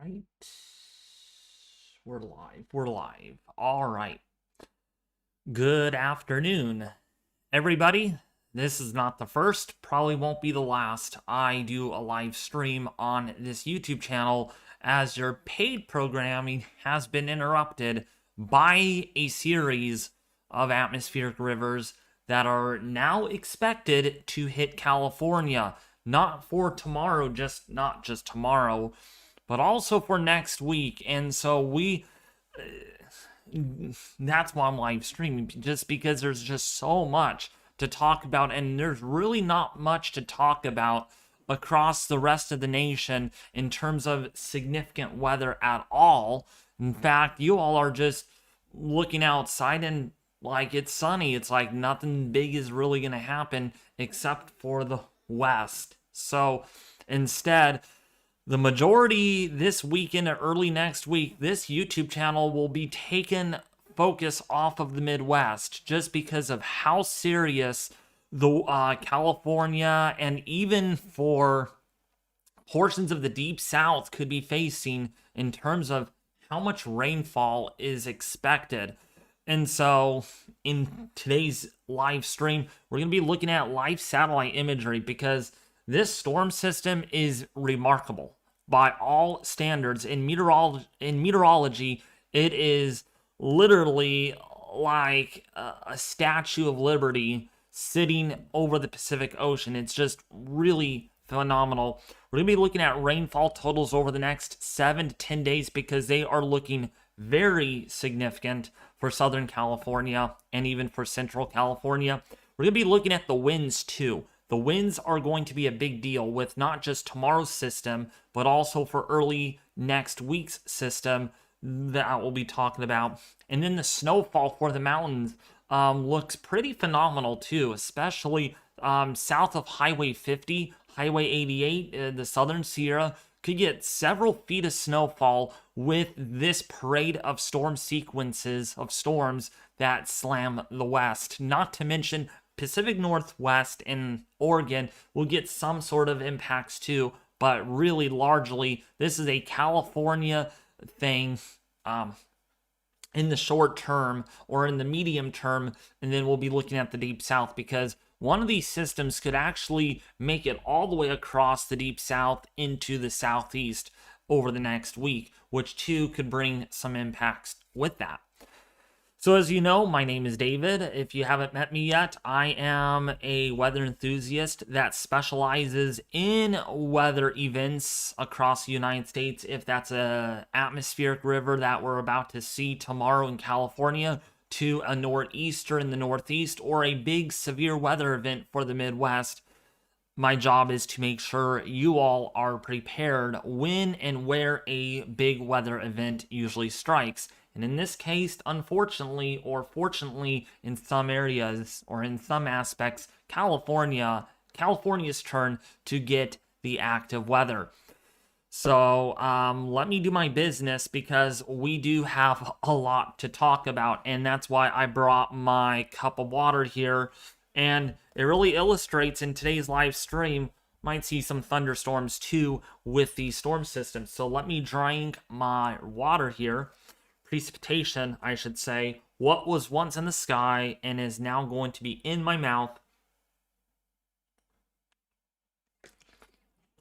right. We're live. We're live. All right. Good afternoon, everybody. This is not the first, probably won't be the last. I do a live stream on this YouTube channel as your paid programming has been interrupted by a series of atmospheric rivers that are now expected to hit California. Not for tomorrow, not just tomorrow, but also for next week. And so that's why I'm live streaming, just because there's just so much to talk about, and there's really not much to talk about across the rest of the nation in terms of significant weather at all. In fact, you all are just looking outside and like it's sunny. It's like nothing big is really going to happen except for the west. So instead, the majority this weekend or early next week, this YouTube channel will be taking focus off of the Midwest just because of how serious the California and even for portions of the Deep South could be facing in terms of how much rainfall is expected. And so in today's live stream, we're going to be looking at live satellite imagery because this storm system is remarkable by all standards. In meteorology, it is literally like a Statue of Liberty sitting over the Pacific Ocean. It's just really phenomenal. We're going to be looking at rainfall totals over the next 7 to 10 days because they are looking very significant for Southern California and even for Central California. We're going to be looking at the winds too. The winds are going to be a big deal with not just tomorrow's system, but also for early next week's system that we'll be talking about. And then the snowfall for the mountains looks pretty phenomenal too, especially south of Highway 50, Highway 88, the Southern Sierra could get several feet of snowfall with this parade of storm sequences of storms that slam the west. Not to mention Pacific Northwest and Oregon will get some sort of impacts too, but really largely this is a California thing in the short term or in the medium term, and then we'll be looking at the Deep South because one of these systems could actually make it all the way across the Deep South into the Southeast over the next week, which too could bring some impacts with that. So as you know, my name is David. If you haven't met me yet, I am a weather enthusiast that specializes in weather events across the United States. If that's an atmospheric river that we're about to see tomorrow in California, to a nor'easter in the Northeast, or a big severe weather event for the Midwest, my job is to make sure you all are prepared when and where a big weather event usually strikes. And in this case, unfortunately or fortunately, in some areas or in some aspects, California's turn to get the active weather. So let me do my business because we do have a lot to talk about, and that's why I brought my cup of water here. And it really illustrates in today's live stream, might see some thunderstorms too with the storm system. So let me drink my water here. Precipitation, I should say, what was once in the sky and is now going to be in my mouth.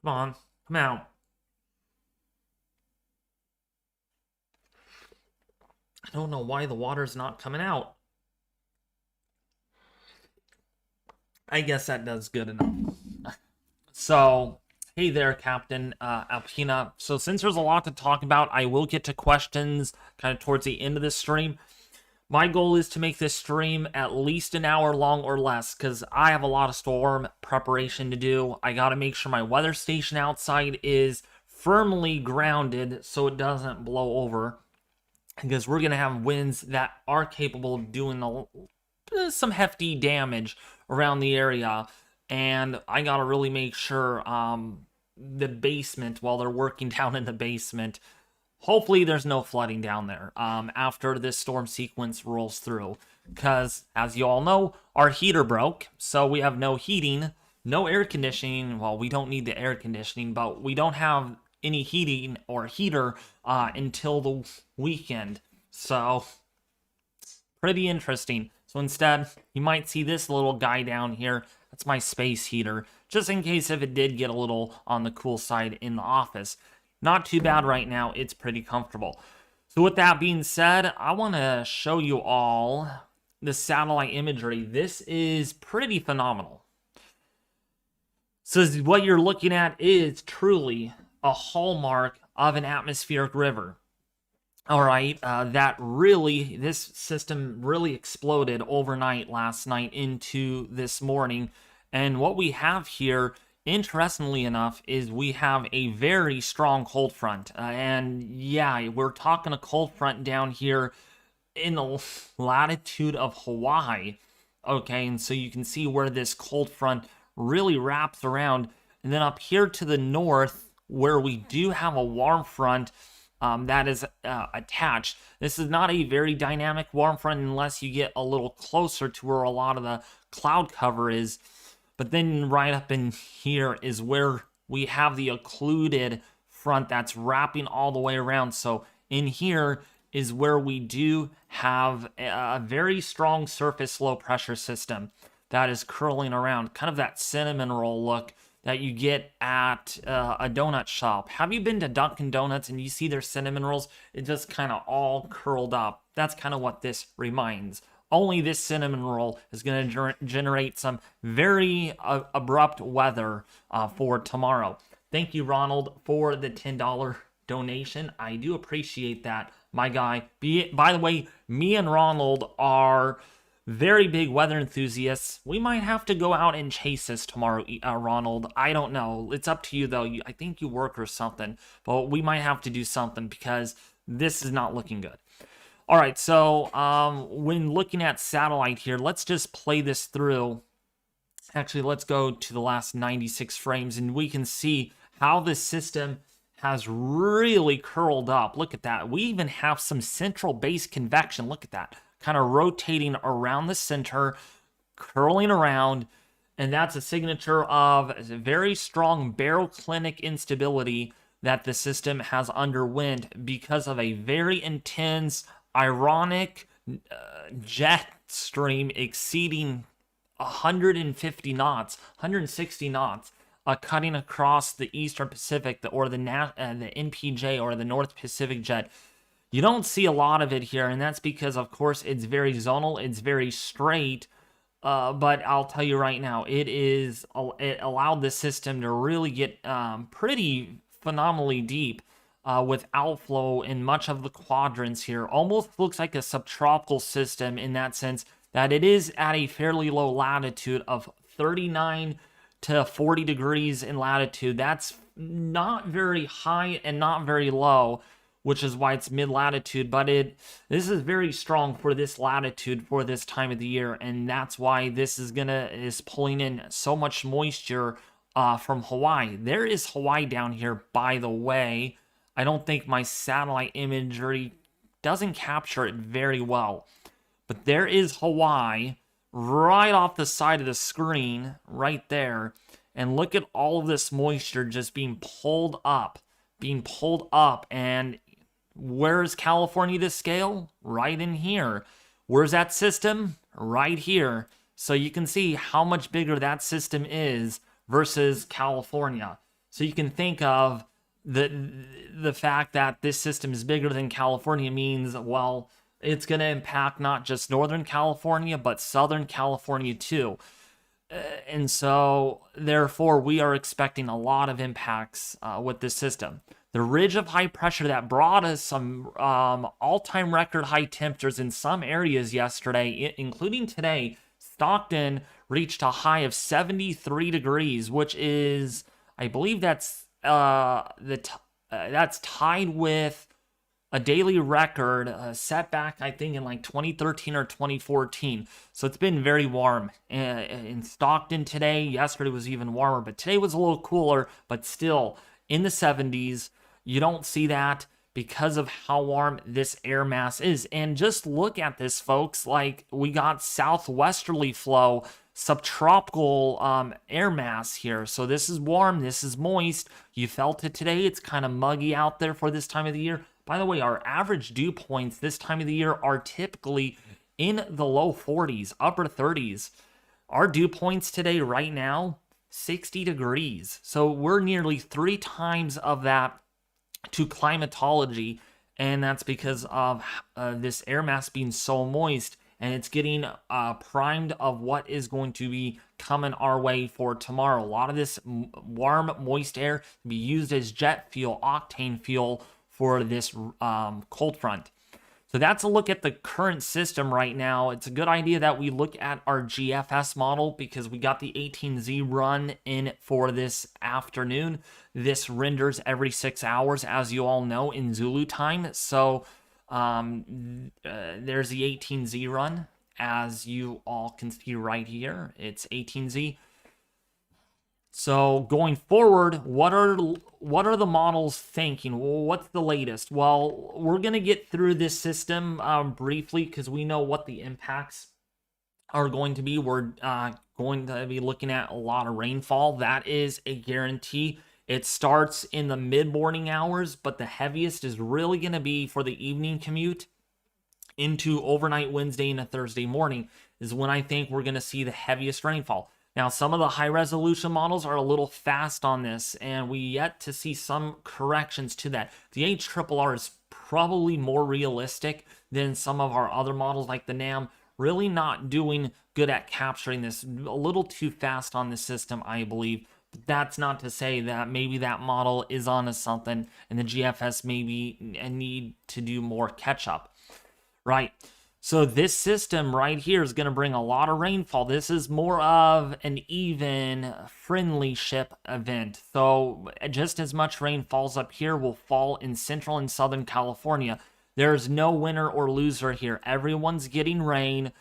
Come on, come out. I don't know why the water's not coming out. I guess that does good enough. So, hey there, Captain Alpina. So since there's a lot to talk about, I will get to questions kind of towards the end of this stream. My goal is to make this stream at least an hour long or less because I have a lot of storm preparation to do. I got to make sure my weather station outside is firmly grounded so it doesn't blow over, because we're going to have winds that are capable of doing some hefty damage around the area. And I got to really make sure the basement, while they're working down in the basement, hopefully there's no flooding down there after this storm sequence rolls through. Because, as you all know, our heater broke, so we have no heating, no air conditioning. Well, we don't need the air conditioning, but we don't have any heating or heater until the weekend. So pretty interesting. So instead, you might see this little guy down here. That's my space heater, just in case if it did get a little on the cool side in the office. Not too bad right now. It's pretty comfortable. So with that being said, I want to show you all the satellite imagery. This is pretty phenomenal. So what you're looking at is truly a hallmark of an atmospheric river. All right, this system really exploded overnight last night into this morning. And what we have here, interestingly enough, is we have a very strong cold front. And yeah, we're talking a cold front down here in the latitude of Hawaii. Okay, and so you can see where this cold front really wraps around. And then up here to the north, where we do have a warm front that is attached. This is not a very dynamic warm front unless you get a little closer to where a lot of the cloud cover is. But then right up in here is where we have the occluded front that's wrapping all the way around. So in here is where we do have a very strong surface low pressure system that is curling around, kind of that cinnamon roll look that you get at a donut shop. Have you been to Dunkin' Donuts and you see their cinnamon rolls? It just kind of all curled up. That's kind of what this reminds. Only this cinnamon roll is going to generate some very abrupt weather for tomorrow. Thank you, Ronald, for the $10 donation. I do appreciate that, my guy. By the way, me and Ronald are very big weather enthusiasts. We might have to go out and chase this tomorrow, Ronald. I don't know. It's up to you, though. I think you work or something. But we might have to do something because this is not looking good. All right, so when looking at satellite here, let's just play this through. Actually, let's go to the last 96 frames, and we can see how this system has really curled up. Look at that. We even have some central base convection. Look at that. Kind of rotating around the center, curling around, and that's a signature of a very strong baroclinic instability that the system has underwent because of a very intense, ironic jet stream exceeding 150 knots, 160 knots, cutting across the Eastern Pacific, the NPJ, or the North Pacific jet. You don't see a lot of it here, and that's because, of course, it's very zonal, it's very straight, but I'll tell you right now, it allowed the system to really get pretty phenomenally deep with outflow in much of the quadrants here. Almost looks like a subtropical system in that sense that it is at a fairly low latitude of 39 to 40 degrees in latitude. That's not very high and not very low, which is why it's mid-latitude, but this is very strong for this latitude for this time of the year, and that's why this is pulling in so much moisture from Hawaii. There is Hawaii down here, by the way. I don't think my satellite imagery doesn't capture it very well, but there is Hawaii right off the side of the screen, right there, and look at all of this moisture just being pulled up, and where's California to scale? Right in here. Where's that system? Right here. So you can see how much bigger that system is versus California. So you can think of the fact that this system is bigger than California means, well, it's going to impact not just Northern California, but Southern California too. And so, therefore, we are expecting a lot of impacts with this system. The ridge of high pressure that brought us some all-time record high temperatures in some areas yesterday, including today. Stockton reached a high of 73 degrees, which is, I believe that's tied with a daily record set back, I think, in like 2013 or 2014. So it's been very warm in Stockton today. Yesterday was even warmer, but today was a little cooler, but still in the 70s. You don't see that because of how warm this air mass is. And just look at this, folks. Like, we got southwesterly flow subtropical air mass here. So this is warm, this is moist. You felt it today. It's kind of muggy out there for this time of the year. By the way, our average dew points this time of the year are typically in the low 40s, upper 30s. Our dew points today, right now, 60 degrees. So we're nearly 3 times of that to climatology, and that's because of this air mass being so moist, and it's getting primed of what is going to be coming our way for tomorrow. A lot of this warm, moist air can be used as jet fuel, octane fuel for this cold front. So that's a look at the current system right now. It's a good idea that we look at our GFS model because we got the 18Z run in for this afternoon. This renders every 6 hours, as you all know, in Zulu time. So there's the 18Z run, as you all can see right here. It's 18Z. So going forward, what are the models thinking? Well, what's the latest? Well, we're going to get through this system briefly because we know what the impacts are going to be. We're going to be looking at a lot of rainfall. That is a guarantee. It starts in the mid-morning hours, but the heaviest is really going to be for the evening commute into overnight Wednesday and a Thursday morning is when I think we're going to see the heaviest rainfall. Now, some of the high-resolution models are a little fast on this, and we yet to see some corrections to that. The HRRR is probably more realistic than some of our other models like the NAM. Really not doing good at capturing this. A little too fast on the system, I believe. But that's not to say that maybe that model is onto something, and the GFS maybe need to do more catch-up. Right? So this system right here is going to bring a lot of rainfall. This is more of an even friendly ship event. So just as much rain falls up here will fall in central and southern California. There's no winner or loser here. Everyone's getting rain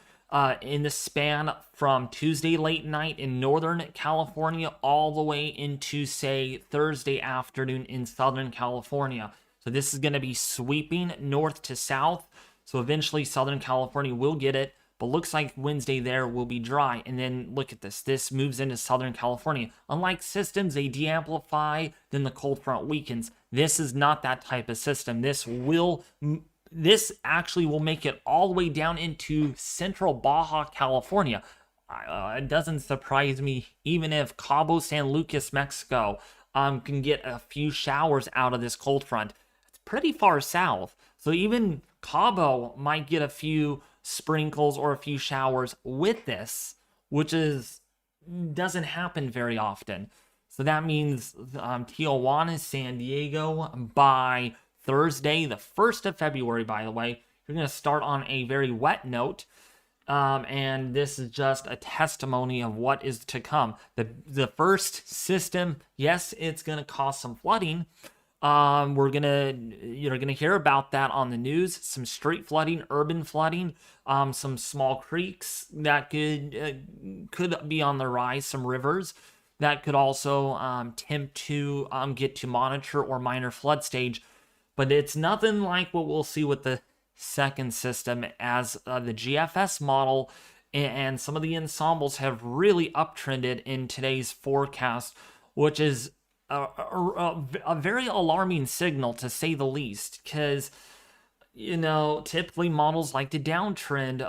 in the span from Tuesday late night in northern California all the way into, say, Thursday afternoon in southern California. So this is going to be sweeping north to south. So eventually Southern California will get it, but looks like Wednesday there will be dry. And then look at this. This moves into Southern California. Unlike systems, they de-amplify, then the cold front weakens. This is not that type of system. This actually will make it all the way down into central Baja California. It doesn't surprise me, even if Cabo San Lucas, Mexico, can get a few showers out of this cold front. It's pretty far south. So even Cabo might get a few sprinkles or a few showers with this, which doesn't happen very often. So that means Tijuana, San Diego, by Thursday, the 1st of February, by the way, you're going to start on a very wet note. And this is just a testimony of what is to come. The first system, yes, it's going to cause some flooding. You're gonna hear about that on the news. Some street flooding, urban flooding, some small creeks that could be on the rise. Some rivers that could also tempt to get to monitor or minor flood stage. But it's nothing like what we'll see with the second system, as the GFS model and some of the ensembles have really uptrended in today's forecast, which is a very alarming signal, to say the least, because typically models like to downtrend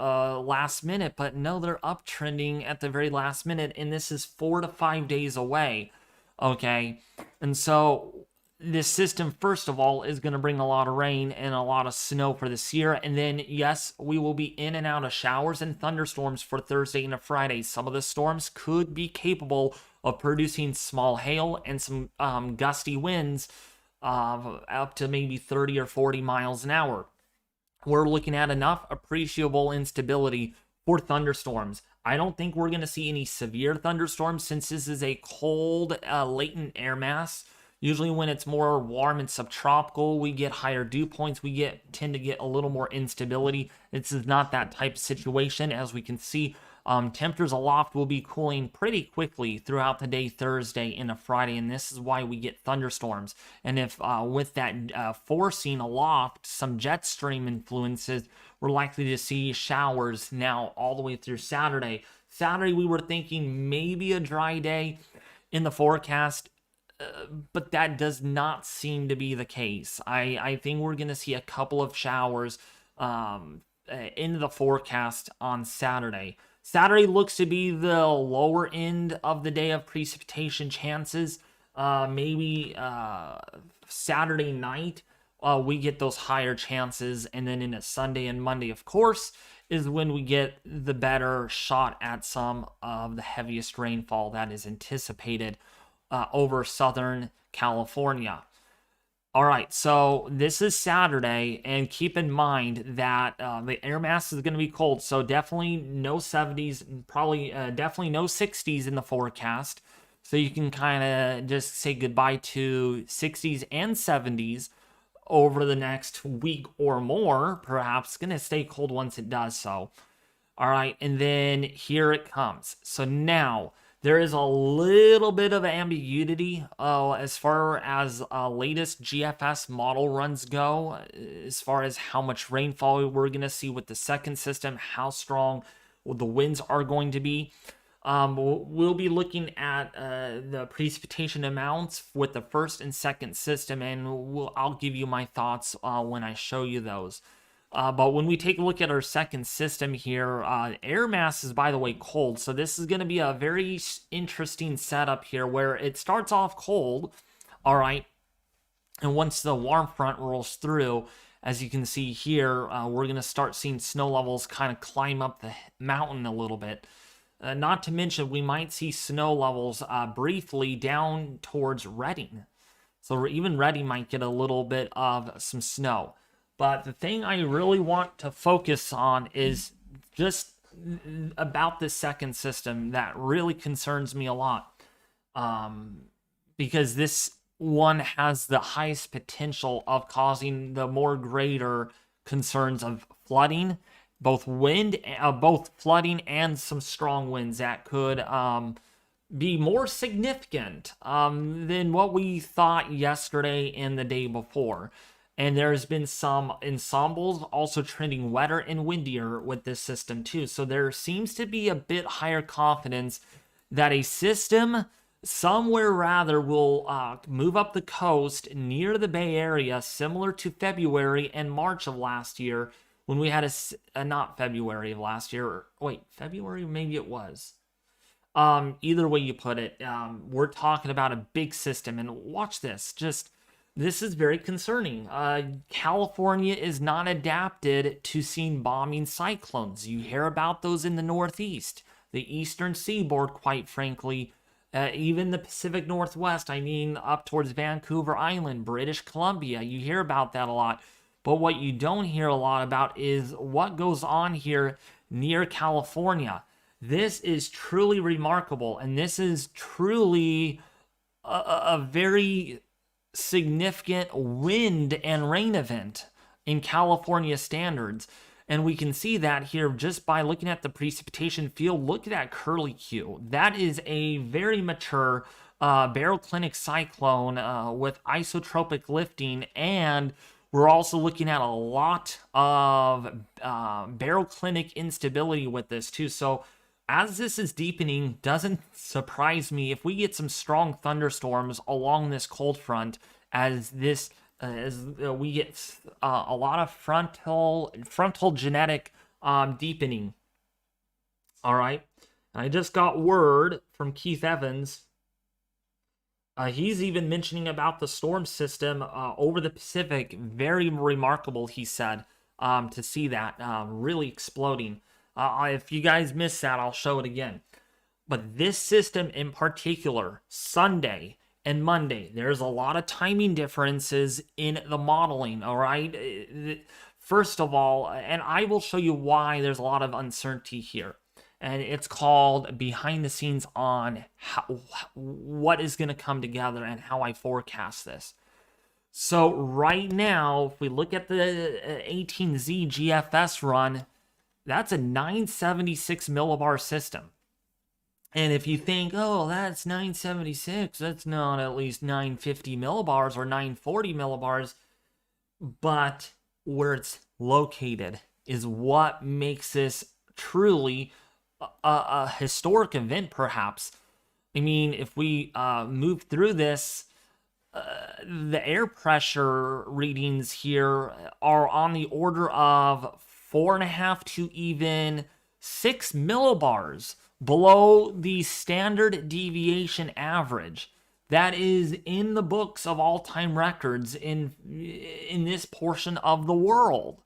last minute, but no, they're uptrending at the very last minute, and this is 4 to 5 days away. Okay, and so this system, first of all, is going to bring a lot of rain and a lot of snow for this year, and then yes, we will be in and out of showers and thunderstorms for Thursday and Friday. Some of the storms could be capable of producing small hail and some gusty winds up to maybe 30 or 40 miles an hour. We're looking at enough appreciable instability for thunderstorms. I don't think we're going to see any severe thunderstorms since this is a cold, latent air mass. Usually when it's more warm and subtropical, we get higher dew points. We tend to get a little more instability. This is not that type of situation. As we can see, temperatures aloft will be cooling pretty quickly throughout the day Thursday and a Friday, and this is why we get thunderstorms. And if with that forcing aloft some jet stream influences, we're likely to see showers now all the way through Saturday. Saturday, we were thinking maybe a dry day in the forecast, but that does not seem to be the case. I think we're going to see a couple of showers in the forecast on Saturday. Saturday looks to be the lower end of the day of precipitation chances. Maybe Saturday night, we get those higher chances. And then in a Sunday and Monday, of course, is when we get the better shot at some of the heaviest rainfall that is anticipated over Southern California. All right, so this is Saturday, and keep in mind that the air mass is going to be cold, so definitely no 70s, probably definitely no 60s in the forecast. So you can kind of just say goodbye to 60s and 70s over the next week or more. Perhaps going to stay cold once it does so. All right, and then here it comes. So now there is a little bit of ambiguity as far as latest GFS model runs go, as far as how much rainfall we're going to see with the second system, how strong the winds are going to be. We'll be looking at the precipitation amounts with the first and second system, and I'll give you my thoughts when I show you those. But when we take a look at our second system here, air mass is, by the way, cold. So this is going to be a very interesting setup here where it starts off cold, all right? And once the warm front rolls through, as you can see here, we're going to start seeing snow levels kind of climb up the mountain a little bit. Not to mention, we might see snow levels briefly down towards Redding. So even Redding might get a little bit of some snow. But the thing I really want to focus on is just about the second system that really concerns me a lot. Because this one has the highest potential of causing the more greater concerns of flooding, both flooding and some strong winds that could be more significant than what we thought yesterday and the day before. And there's been some ensembles also trending wetter and windier with this system too. So there seems to be a bit higher confidence that a system somewhere rather will move up the coast near the Bay Area, similar to February and March of last year when we had not February of last year. Wait, February? Maybe it was. Either way you put it, we're talking about a big system. And watch this. This is very concerning. California is not adapted to seeing bombing cyclones. You hear about those in the Northeast, the Eastern Seaboard, quite frankly, even the Pacific Northwest. I mean, up towards Vancouver Island, British Columbia. You hear about that a lot. But what you don't hear a lot about is what goes on here near California. This is truly remarkable, and this is truly a very significant wind and rain event in California standards. And we can see that here just by looking at the precipitation field. Look at that curly Q. That is a very mature baroclinic cyclone with isotropic lifting, and we're also looking at a lot of baroclinic instability with this too. So as this is deepening, doesn't surprise me if we get some strong thunderstorms along this cold front as we get a lot of frontal genetic deepening. All right. I just got word from Keith Evans. He's even mentioning about the storm system over the Pacific. Very remarkable, he said, to see that really exploding. If you guys missed that, I'll show it again. But this system in particular, Sunday and Monday, there's a lot of timing differences in the modeling, all right? First of all, and I will show you why there's a lot of uncertainty here. And it's called behind the scenes on what is going to come together and how I forecast this. So right now, if we look at the 18Z GFS run, that's a 976 millibar system. And if you think, oh, that's 976, that's not at least 950 millibars or 940 millibars. But where it's located is what makes this truly a historic event, perhaps. I mean, if we move through this, the air pressure readings here are on the order of 4.5 to even 6 millibars below the standard deviation average. That is in the books of all-time records in this portion of the world.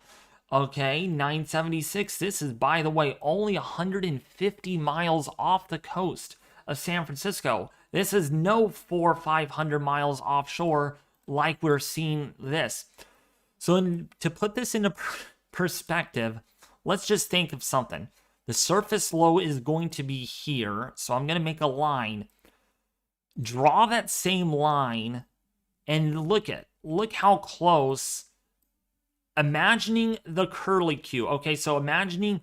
Okay, 976. This is, by the way, only 150 miles off the coast of San Francisco. This is no 400 or 500 miles offshore like we're seeing this. So to put this into perspective, let's just think of something. The surface low is going to be here, so I'm going to make a line. Draw that same line and look how close. Imagining the curlicue. Okay, so imagining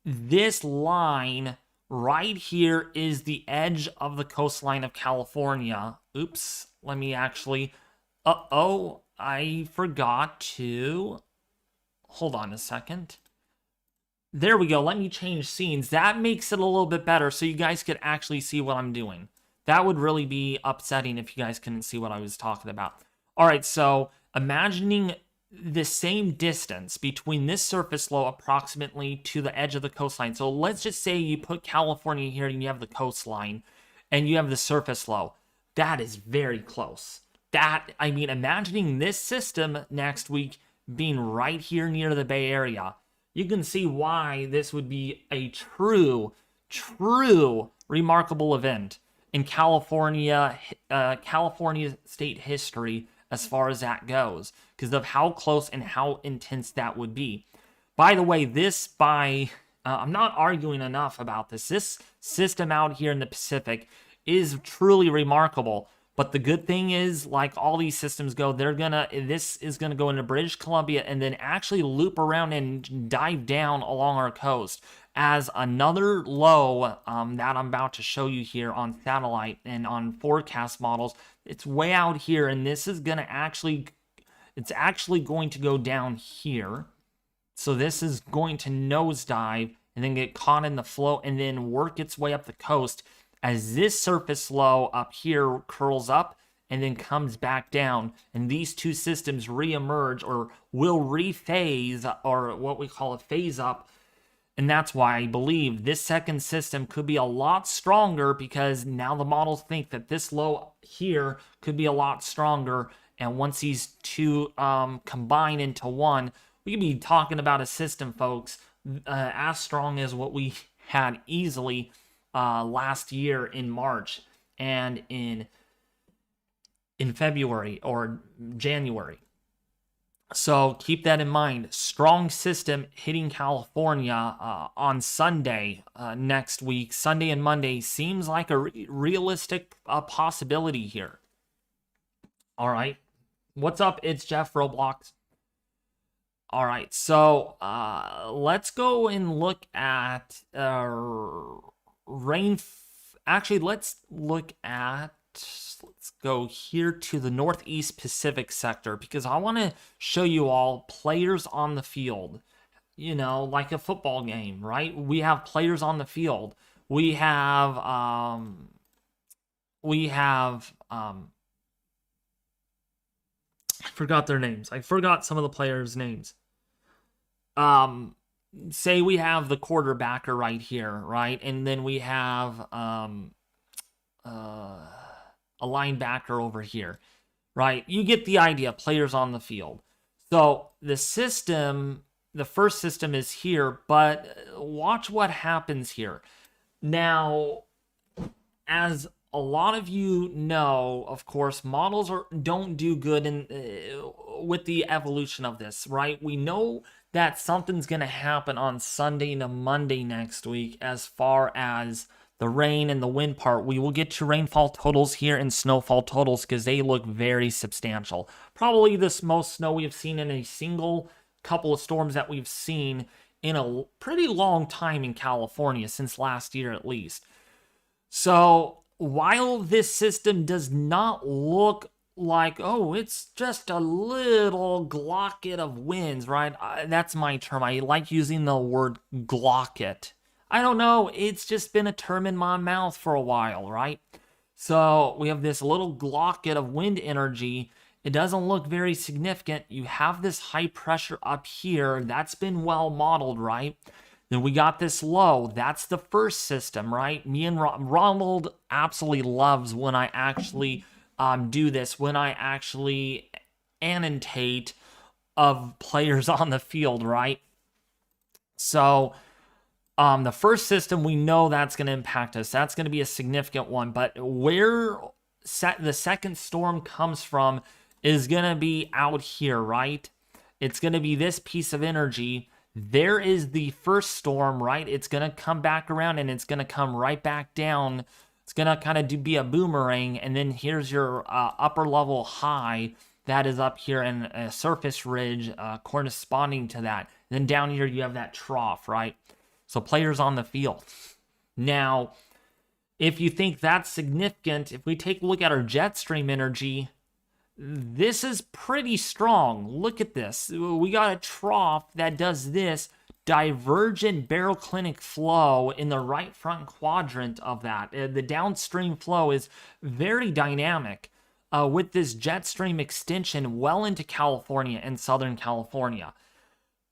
this line right here is the edge of the coastline of California. Oops, let me actually... I forgot to... Hold on a second. There we go. Let me change scenes. That makes it a little bit better so you guys could actually see what I'm doing. That would really be upsetting if you guys couldn't see what I was talking about. All right, so imagining the same distance between this surface low approximately to the edge of the coastline. So let's just say you put California here and you have the coastline and you have the surface low. That is very close. I mean, imagining this system next week being right here near the Bay Area, you can see why this would be a true remarkable event in California state history as far as that goes, because of how close and how intense that would be. By the way, I'm not arguing enough about this. This system out here in the Pacific is truly remarkable. But the good thing is, like all these systems go, this is gonna go into British Columbia and then actually loop around and dive down along our coast as another low that I'm about to show you here on satellite and on forecast models. It's way out here, and this is gonna it's actually going to go down here. So this is going to nosedive and then get caught in the flow and then work its way up the coast as this surface low up here curls up and then comes back down. And these two systems re-emerge or will rephase, or what we call a phase up. And that's why I believe this second system could be a lot stronger, because now the models think that this low here could be a lot stronger. And once these two combine into one, we could be talking about a system, folks, as strong as what we had easily last year in March and in February or January. So keep that in mind. Strong system hitting California on Sunday next week. Sunday and Monday seems like a realistic possibility here. All right. What's up? It's Jeff Roblox. All right. So let's go and look at Actually, let's go here to the Northeast Pacific sector, because I want to show you all players on the field. You know, like a football game, right? We have players on the field. We have I forgot their names. I forgot some of the players' names. Say we have the quarterbacker right here, right? And then we have a linebacker over here, right? You get the idea, players on the field. So the first system is here, but watch what happens here. Now, as a lot of you know, of course, models don't do good with the evolution of this, right? We know that something's going to happen on Sunday to Monday next week as far as the rain and the wind part. We will get to rainfall totals here and snowfall totals because they look very substantial. Probably the most snow we have seen in a single couple of storms that we've seen in a pretty long time in California, since last year at least. So while this system does not look like, oh, it's just a little glocket of winds, right? That's my term. I like using the word glocket. I don't know. It's just been a term in my mouth for a while, right? So we have this little glocket of wind energy. It doesn't look very significant. You have this high pressure up here. That's been well modeled, right? Then we got this low. That's the first system, right? Me and Ronald absolutely loves when I actually do this, when I actually annotate of players on the field, right? So the first system, we know that's going to impact us. That's going to be a significant one. But where the second storm comes from is going to be out here, right? It's going to be this piece of energy. There is the first storm, right? It's going to come back around and it's going to come right back down. It's going to kind of be a boomerang. And then here's your upper level high that is up here and a surface ridge corresponding to that. And then down here you have that trough, right? So players on the field. Now, if you think that's significant, if we take a look at our jet stream energy, this is pretty strong. Look at this. We got a trough that does this divergent baroclinic flow in the right front quadrant of that. The downstream flow is very dynamic with this jet stream extension well into California and Southern California.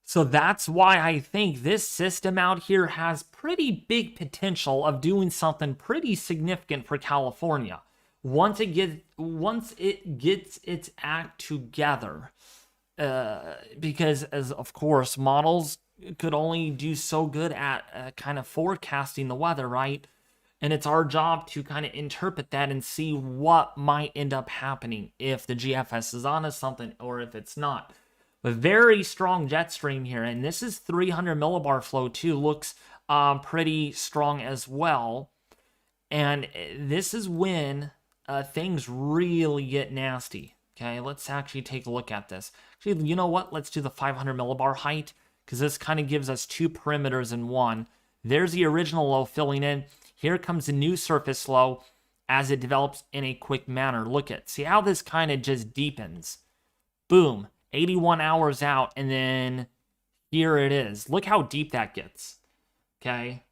So that's why I think this system out here has pretty big potential of doing something pretty significant for California. Once it gets its act together, because as of course models could only do so good at kind of forecasting the weather, right? And it's our job to kind of interpret that and see what might end up happening if the GFS is onto something or if it's not. But very strong jet stream here, and this is 300 millibar flow too. Looks pretty strong as well. And this is when things really get nasty. Okay, let's actually take a look at this. Actually, you know what? Let's do the 500 millibar height, because this kind of gives us two perimeters in one. There's the original low filling in. Here comes the new surface low as it develops in a quick manner. Look at, see how this kind of just deepens. Boom. 81 hours out, and then here it is. Look how deep that gets. Okay.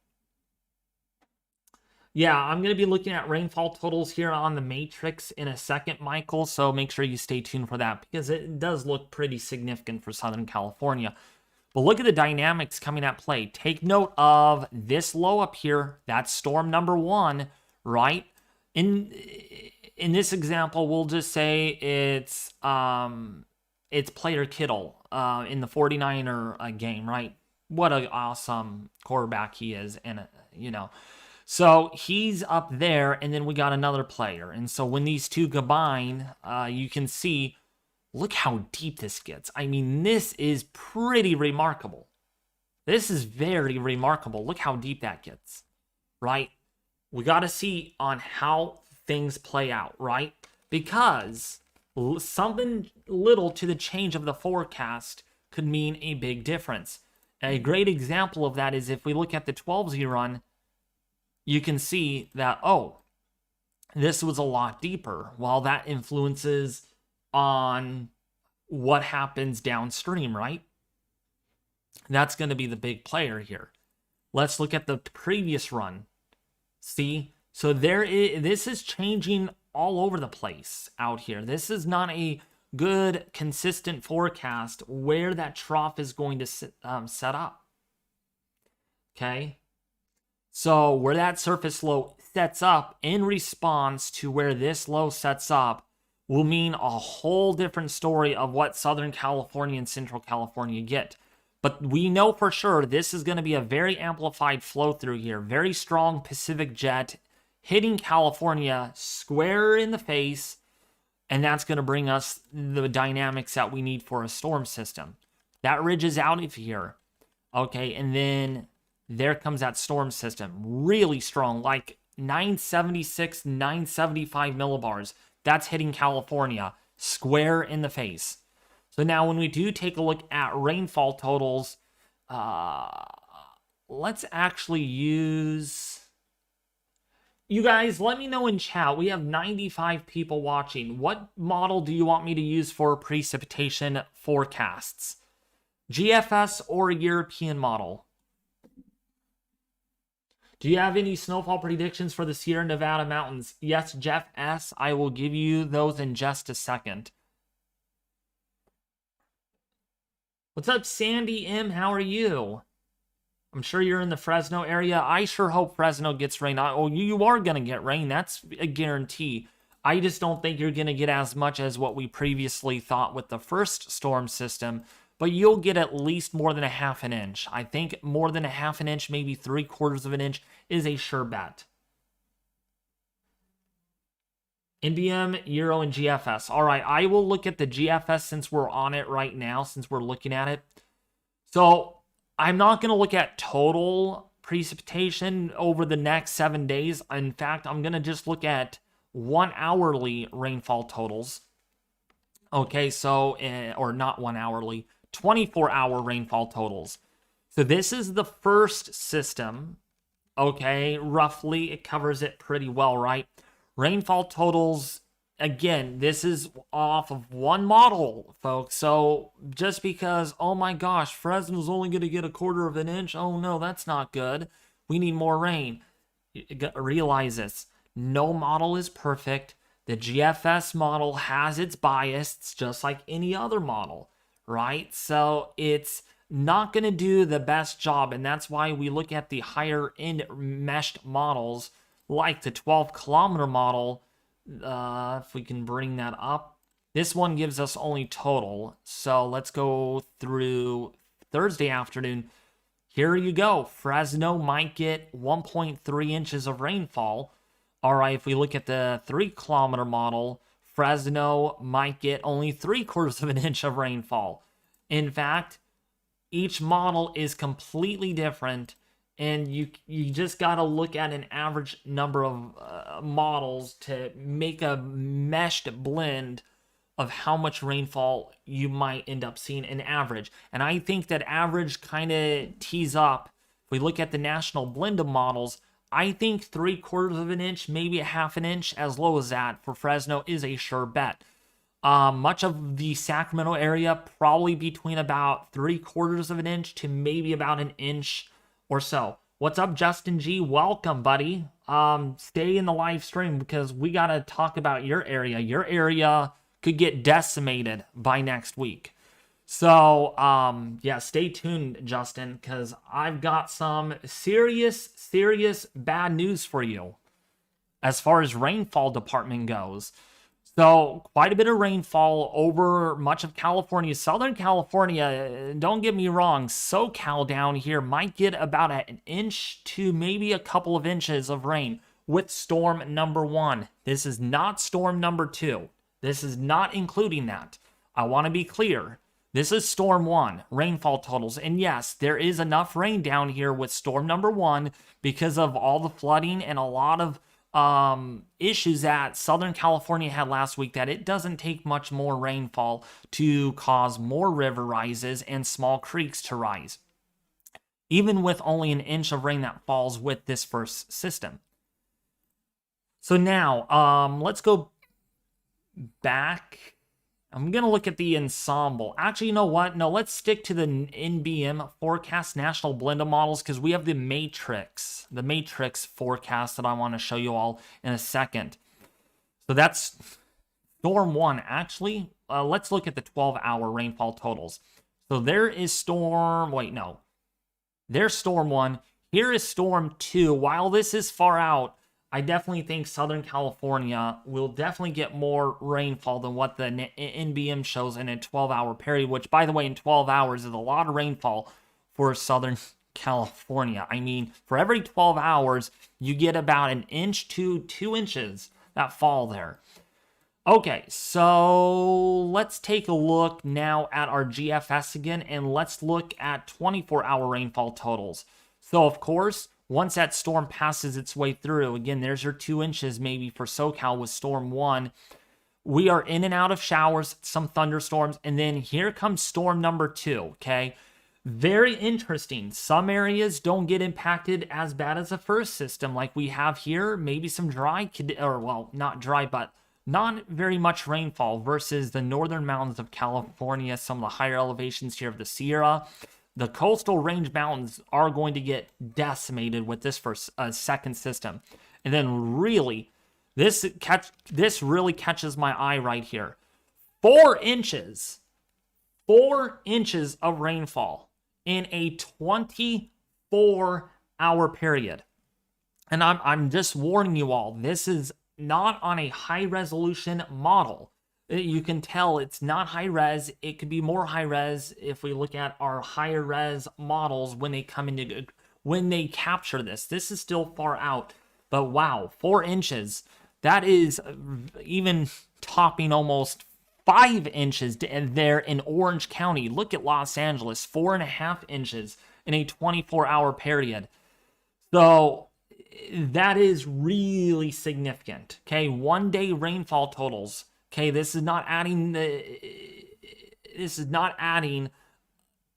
Yeah, I'm going to be looking at rainfall totals here on the matrix in a second, Michael, so make sure you stay tuned for that, because it does look pretty significant for Southern California. But look at the dynamics coming at play. Take note of this low up here. That's storm number one, right? In this example, we'll just say it's player Kittle in the 49er game, right? What an awesome quarterback he is, and you know. So he's up there, and then we got another player. And so when these two combine, you can see, look how deep this gets. I mean, this is pretty remarkable. This is very remarkable. Look how deep that gets, right? We got to see on how things play out, right? Because something little to the change of the forecast could mean a big difference. A great example of that is if we look at the 12Z run, you can see that, oh, this was a lot deeper. Well, that influences on what happens downstream, right? That's going to be the big player here. Let's look at the previous run. See? So this is changing all over the place out here. This is not a good, consistent forecast where that trough is going to set up. Okay? So where that surface low sets up in response to where this low sets up will mean a whole different story of what Southern California and Central California get. But we know for sure this is going to be a very amplified flow through here. Very strong Pacific jet hitting California square in the face. And that's going to bring us the dynamics that we need for a storm system. That ridge is out of here. Okay, and then there comes that storm system. Really strong, like 976, 975 millibars. That's hitting California square in the face. So now when we do take a look at rainfall totals, let's actually use... You guys, let me know in chat. We have 95 people watching. What model do you want me to use for precipitation forecasts? GFS or European model? Do you have any snowfall predictions for the Sierra Nevada mountains? Yes, Jeff S. I will give you those in just a second. What's up, Sandy M? How are you? I'm sure you're in the Fresno area. I sure hope Fresno gets rain. Oh, you are going to get rain. That's a guarantee. I just don't think you're going to get as much as what we previously thought with the first storm system, but you'll get at least more than a half an inch. I think more than a half an inch, maybe 3/4 of an inch is a sure bet. NBM, Euro, and GFS. All right, I will look at the GFS since we're on it right now, since we're looking at it. So I'm not going to look at total precipitation over the next 7 days. In fact, I'm going to just look at 1 hourly rainfall totals. Okay, so, or not 1 hourly, 24-hour rainfall totals. So this is the first system. Okay, roughly, it covers it pretty well, right? Rainfall totals, again, this is off of one model, folks. So just because, oh my gosh, Fresno's only going to get 1/4 of an inch. Oh no, that's not good. We need more rain. Realize this. No model is perfect. The GFS model has its bias, just like any other model, right? So it's not going to do the best job, and that's why we look at the higher end meshed models like the 12-kilometer model. If we can bring that up, this one gives us only total. So let's go through Thursday afternoon. Here you go. Fresno might get 1.3 inches of rainfall. All right, if we look at the 3-kilometer model, Fresno might get only 3/4 of an inch of rainfall. In fact, each model is completely different, and you just got to look at an average number of models to make a meshed blend of how much rainfall you might end up seeing in average. And I think that average kind of tees up. If we look at the national blend of models, I think 3/4 of an inch, maybe a half an inch, as low as that for Fresno is a sure bet. Much of the Sacramento area, probably between about 3/4 of an inch to maybe about an inch or so. What's up, Justin G? Welcome, buddy. Stay in the live stream because we got to talk about your area. Your area could get decimated by next week. So, yeah, stay tuned, Justin, because I've got some serious bad news for you as far as rainfall department goes. So, quite a bit of rainfall over much of California. Southern California, don't get me wrong, SoCal down here might get about an inch to maybe a couple of inches of rain with storm number 1. This is not storm number 2. This is not including that. I want to be clear. This is storm 1, rainfall totals. And yes, there is enough rain down here with storm number 1 because of all the flooding and a lot of issues that Southern California had last week, that it doesn't take much more rainfall to cause more river rises and small creeks to rise, even with only an inch of rain that falls with this first system. So now, let's go back. I'm going to look at the ensemble. Actually, you know what? No, let's stick to the NBM forecast, National Blend of Models, because we have the matrix forecast that I want to show you all in a second. So that's storm 1. Actually, let's look at the 12-hour rainfall totals. So there is storm, there's storm 1. Here is storm 2. While this is far out, I definitely think Southern California will definitely get more rainfall than what the NBM shows in a 12-hour period, which, by the way, in 12 hours is a lot of rainfall for Southern California. I mean, for every 12 hours, you get about an inch to 2 inches that fall there. Okay, so let's take a look now at our GFS again, and let's look at 24-hour rainfall totals. So, of course, once that storm passes its way through, again, there's your 2 inches maybe for SoCal with storm 1. We are in and out of showers, some thunderstorms, and then here comes storm number 2, okay? Very interesting. Some areas don't get impacted as bad as the first system like we have here. Maybe some dry, not dry, but not very much rainfall versus the northern mountains of California, some of the higher elevations here of the Sierra. The coastal range mountains are going to get decimated with this first second system. And then really, this really catches my eye right here. 4 inches. 4 inches of rainfall in a 24-hour period. And I'm just warning you all, this is not on a high resolution model. You can tell it's not high res. It could be more high res if we look at our higher res models when they capture this. This is still far out, but wow, 4 inches. That is even topping almost 5 inches there in Orange County. Look at Los Angeles, 4.5 inches in a 24-hour period. So that is really significant. Okay, 1-day rainfall totals. Okay, this is not adding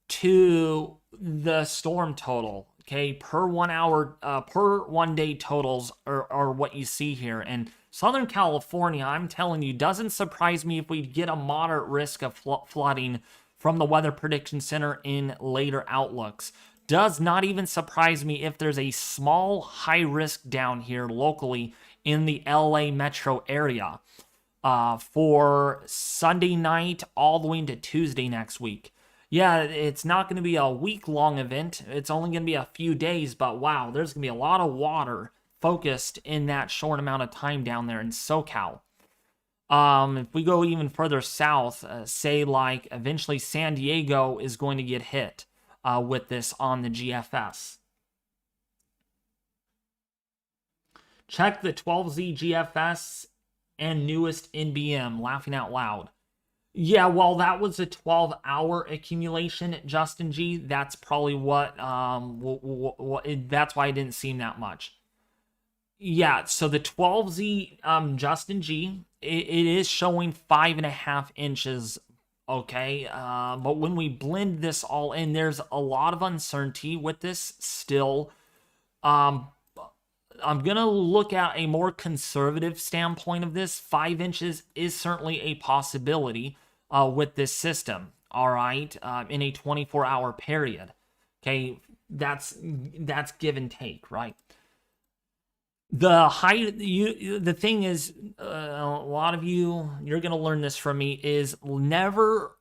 to the storm total. Okay, per 1 day totals are what you see here. And Southern California, I'm telling you, doesn't surprise me if we get a moderate risk of flooding from the Weather Prediction Center in later outlooks. Does not even surprise me if there's a small high risk down here locally in the LA metro area for Sunday night all the way into Tuesday next week. Yeah, it's not going to be a week-long event. It's only going to be a few days, but wow, there's going to be a lot of water focused in that short amount of time down there in SoCal. If we go even further south, say like eventually San Diego is going to get hit with this on the GFS. Check the 12Z GFS and newest NBM, laughing out loud. Yeah, well, that was a 12-hour accumulation, Justin G. That's probably what that's why it didn't seem that much. Yeah, so the 12Z Justin G, it is showing 5.5 inches, okay? But when we blend this all in, there's a lot of uncertainty with this still. I'm going to look at a more conservative standpoint of this. 5 inches is certainly a possibility with this system, all right, in a 24-hour period. Okay, that's give and take, right? The thing is, a lot of you're going to learn this from me, is never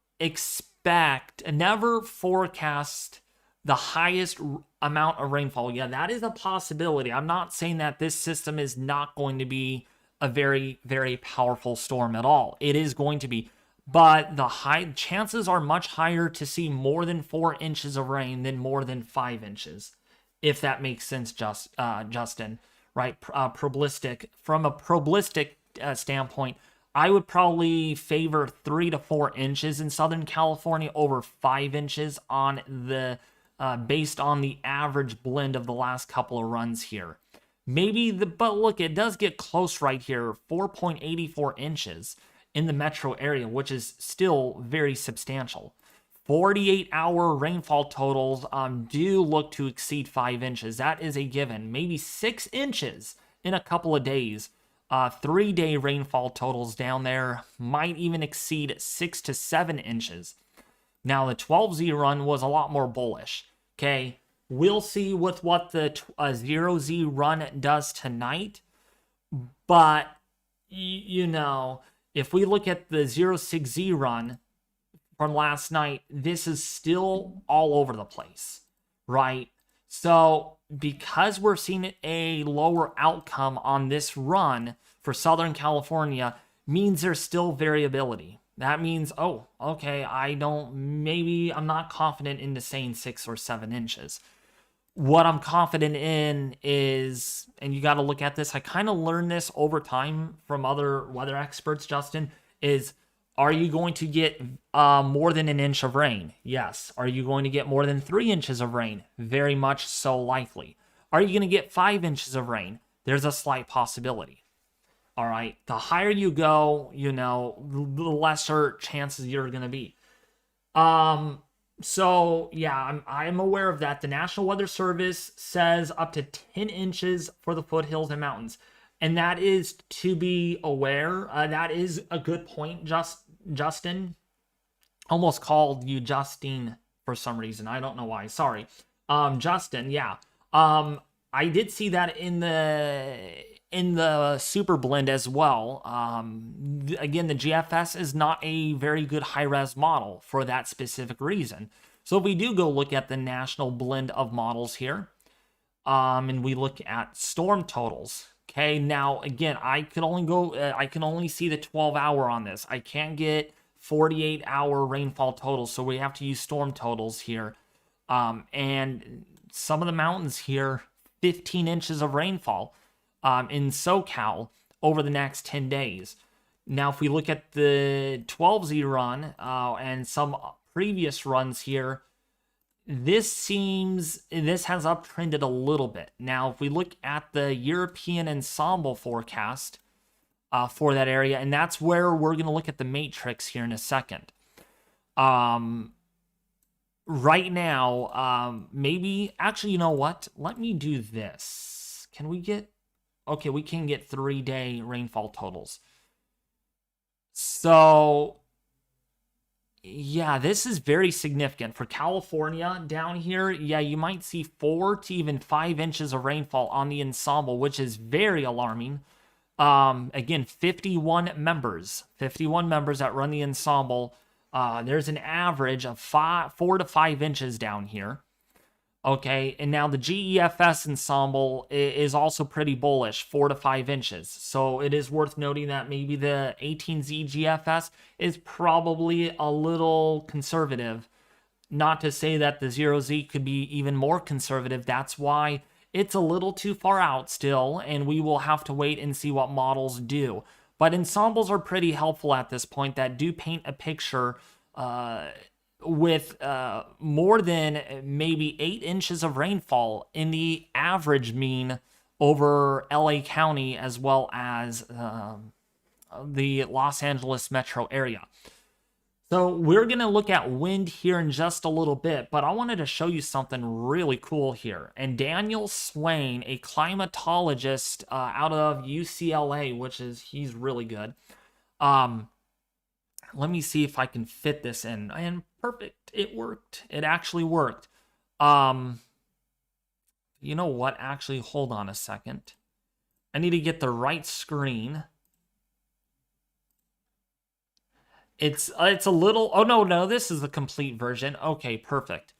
forecast the highest amount of rainfall. Yeah, that is a possibility. I'm not saying that this system is not going to be a very, very powerful storm at all. It is going to be. But the chances are much higher to see more than 4 inches of rain than more than 5 inches, if that makes sense, Justin. Right? From a probabilistic standpoint, I would probably favor 3 to 4 inches in Southern California over 5 inches on the based on the average blend of the last couple of runs here. But look, it does get close right here, 4.84 inches in the metro area, which is still very substantial. 48-hour rainfall totals do look to exceed 5 inches. That is a given. Maybe 6 inches in a couple of days. 3-day rainfall totals down there might even exceed 6 to 7 inches. Now, the 12Z run was a lot more bullish. Okay, we'll see with what the 0Z run does tonight. But, if we look at the 06Z run from last night, this is still all over the place, right? So, because we're seeing a lower outcome on this run for Southern California, means there's still variability. That means, oh, okay, I'm not confident into saying 6 or 7 inches. What I'm confident in is, and you got to look at this, I kind of learned this over time from other weather experts, Justin, is, are you going to get more than 1 inch of rain? Yes. Are you going to get more than 3 inches of rain? Very much so likely. Are you going to get 5 inches of rain? There's a slight possibility. All right. The higher you go, the lesser chances you're going to be. So, yeah, I'm aware of that. The National Weather Service says up to 10 inches for the foothills and mountains. And that is to be aware. That is a good point, Justin. Almost called you Justine for some reason. I don't know why. Sorry. Justin, yeah. I did see that in the Super Blend as well. Again, the GFS is not a very good high-res model for that specific reason. So if we do go look at the national blend of models here, and we look at storm totals. Okay, now again, I can only see the 12-hour on this. I can't get 48-hour rainfall totals, so we have to use storm totals here. And some of the mountains here, 15 inches of rainfall in SoCal over the next 10 days. Now, if we look at the 12Z run and some previous runs here, this has uptrended a little bit. Now, if we look at the European ensemble forecast for that area, and that's where we're going to look at the matrix here in a second. Right now, maybe, actually, you know what? Let me do this. Can we get, okay, we can get 3-day rainfall totals. So, yeah, this is very significant. For California down here, yeah, you might see 4 to even 5 inches of rainfall on the ensemble, which is very alarming. Again, 51 members that run the ensemble. There's an average of 4 to 5 inches down here. Okay, and now the GEFS ensemble is also pretty bullish, 4 to 5 inches. So it is worth noting that maybe the 18Z GFS is probably a little conservative. Not to say that the 0Z could be even more conservative. That's why it's a little too far out still, and we will have to wait and see what models do. But ensembles are pretty helpful at this point that do paint a picture with more than maybe 8 inches of rainfall in the average mean over LA County as well as the Los Angeles metro area. So we're going to look at wind here in just a little bit, but I wanted to show you something really cool here. And Daniel Swain, a climatologist out of UCLA, he's really good. Let me see if I can fit this in. And perfect. It worked. It actually worked. You know what? Actually, hold on a second. I need to get the right screen. It's a little... Oh, no, this is the complete version. Okay, perfect.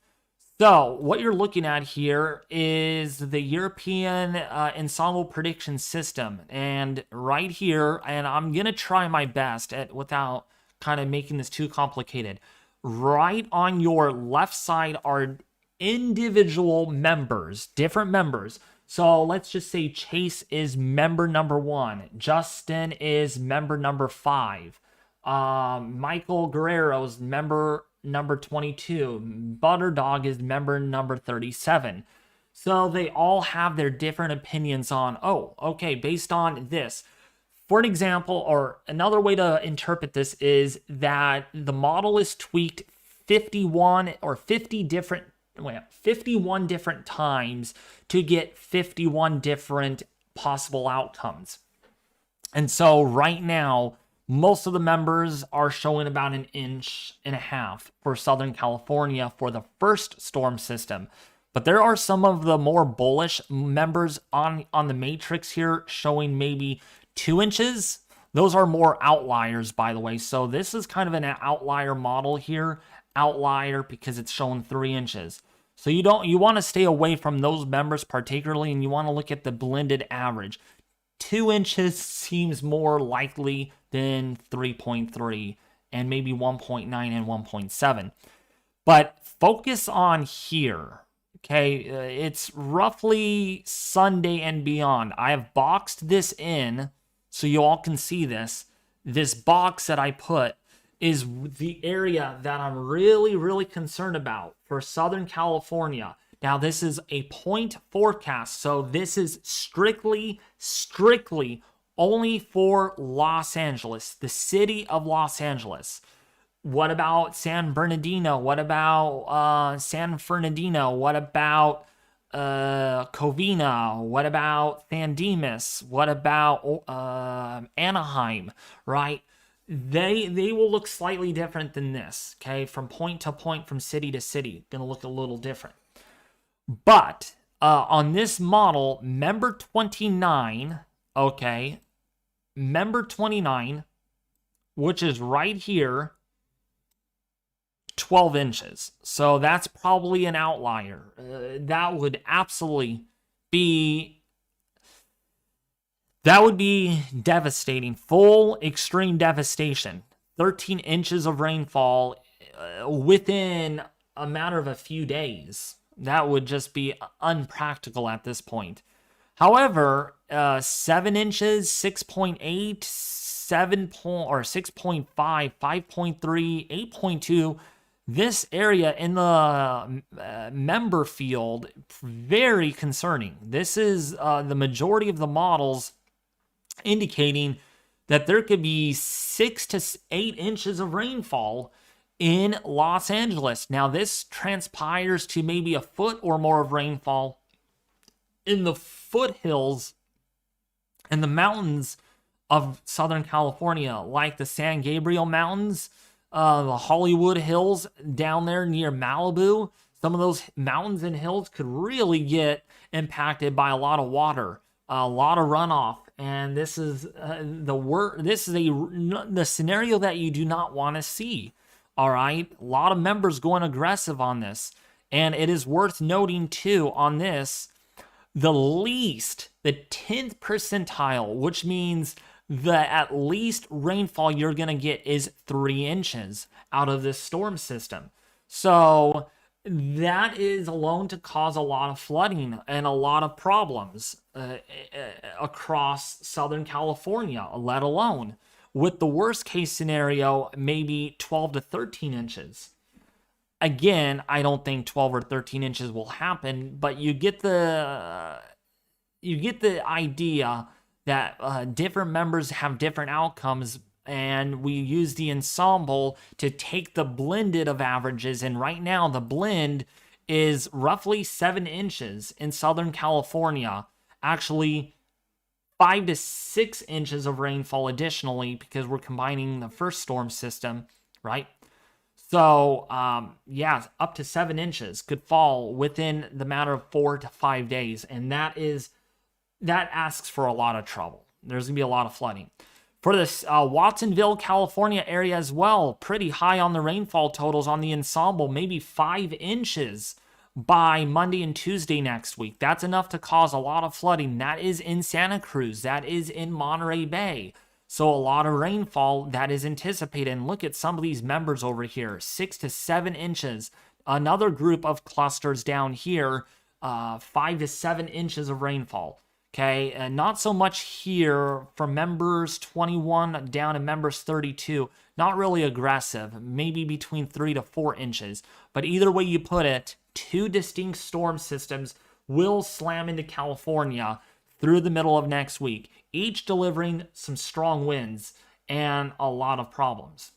So, what you're looking at here is the European ensemble prediction system. And right here, and I'm going to try my best without kind of making this too complicated. Right on your left side are individual members, different members. So let's just say Chase is member number 1. Justin is member number 5. Michael Guerrero's member number 22. Butterdog is member number 37. So they all have their different opinions on, oh, okay, based on this. For an example, or another way to interpret this is that the model is tweaked 51 different times to get 51 different possible outcomes. And so right now, most of the members are showing about 1.5 inches for Southern California for the first storm system. But there are some of the more bullish members on the matrix here showing maybe 2 inches. Those are more outliers, by the way. So this is kind of an outlier model here. Outlier because it's showing 3 inches. So you want to stay away from those members particularly, and you want to look at the blended average. 2 inches seems more likely than 3.3 and maybe 1.9 and 1.7. But focus on here. Okay, it's roughly Sunday and beyond. I have boxed this in so you all can see this. This box that I put is the area that I'm really, really concerned about for Southern California. Now, this is a point forecast, so this is strictly only for Los Angeles, the city of Los Angeles. What about San Bernardino? What about San Fernandino? What about Covina? What about San Dimas? What about Anaheim, right? they will look slightly different than this, okay? From point to point, from city to city, gonna look a little different. But on this model, member 29, okay, member 29, which is right here, 12 inches. So that's probably an outlier. That would absolutely be devastating. Full extreme devastation. 13 inches of rainfall within a matter of a few days. That would just be unpractical at this point. However, 7 inches, 6.8, 7 or 6.5, 5.3, 8.2, this area in the member field, very concerning. This is the majority of the models indicating that there could be 6 to 8 inches of rainfall in Los Angeles. Now, this transpires to maybe a foot or more of rainfall in the foothills and the mountains of Southern California, like the San Gabriel Mountains, the Hollywood Hills down there near Malibu. Some of those mountains and hills could really get impacted by a lot of water, a lot of runoff, and this is the scenario that you do not want to see. All right, a lot of members going aggressive on this, and it is worth noting too on this, the 10th percentile, which means the at least rainfall you're going to get is 3 inches out of this storm system. So that is alone to cause a lot of flooding and a lot of problems across Southern California, let alone with the worst case scenario, maybe 12 to 13 inches. Again, I don't think 12 or 13 inches will happen, but you get the idea that different members have different outcomes, and we use the ensemble to take the blended of averages, and right now the blend is roughly 7 inches in Southern California. Actually, 5 to 6 inches of rainfall additionally, because we're combining the first storm system, right? So, yeah, up to 7 inches could fall within the matter of 4 to 5 days, and that asks for a lot of trouble. There's going to be a lot of flooding. For this Watsonville, California area as well, pretty high on the rainfall totals on the ensemble, maybe 5 inches by Monday and Tuesday next week. That's enough to cause a lot of flooding. That is in Santa Cruz. That is in Monterey Bay. So a lot of rainfall that is anticipated. And look at some of these members over here, 6 to 7 inches. Another group of clusters down here, 5 to 7 inches of rainfall. Okay, and not so much here from members 21 down to members 32. Not really aggressive, maybe between 3 to 4 inches. But either way you put it, 2 distinct storm systems will slam into California through the middle of next week, each delivering some strong winds and a lot of problems.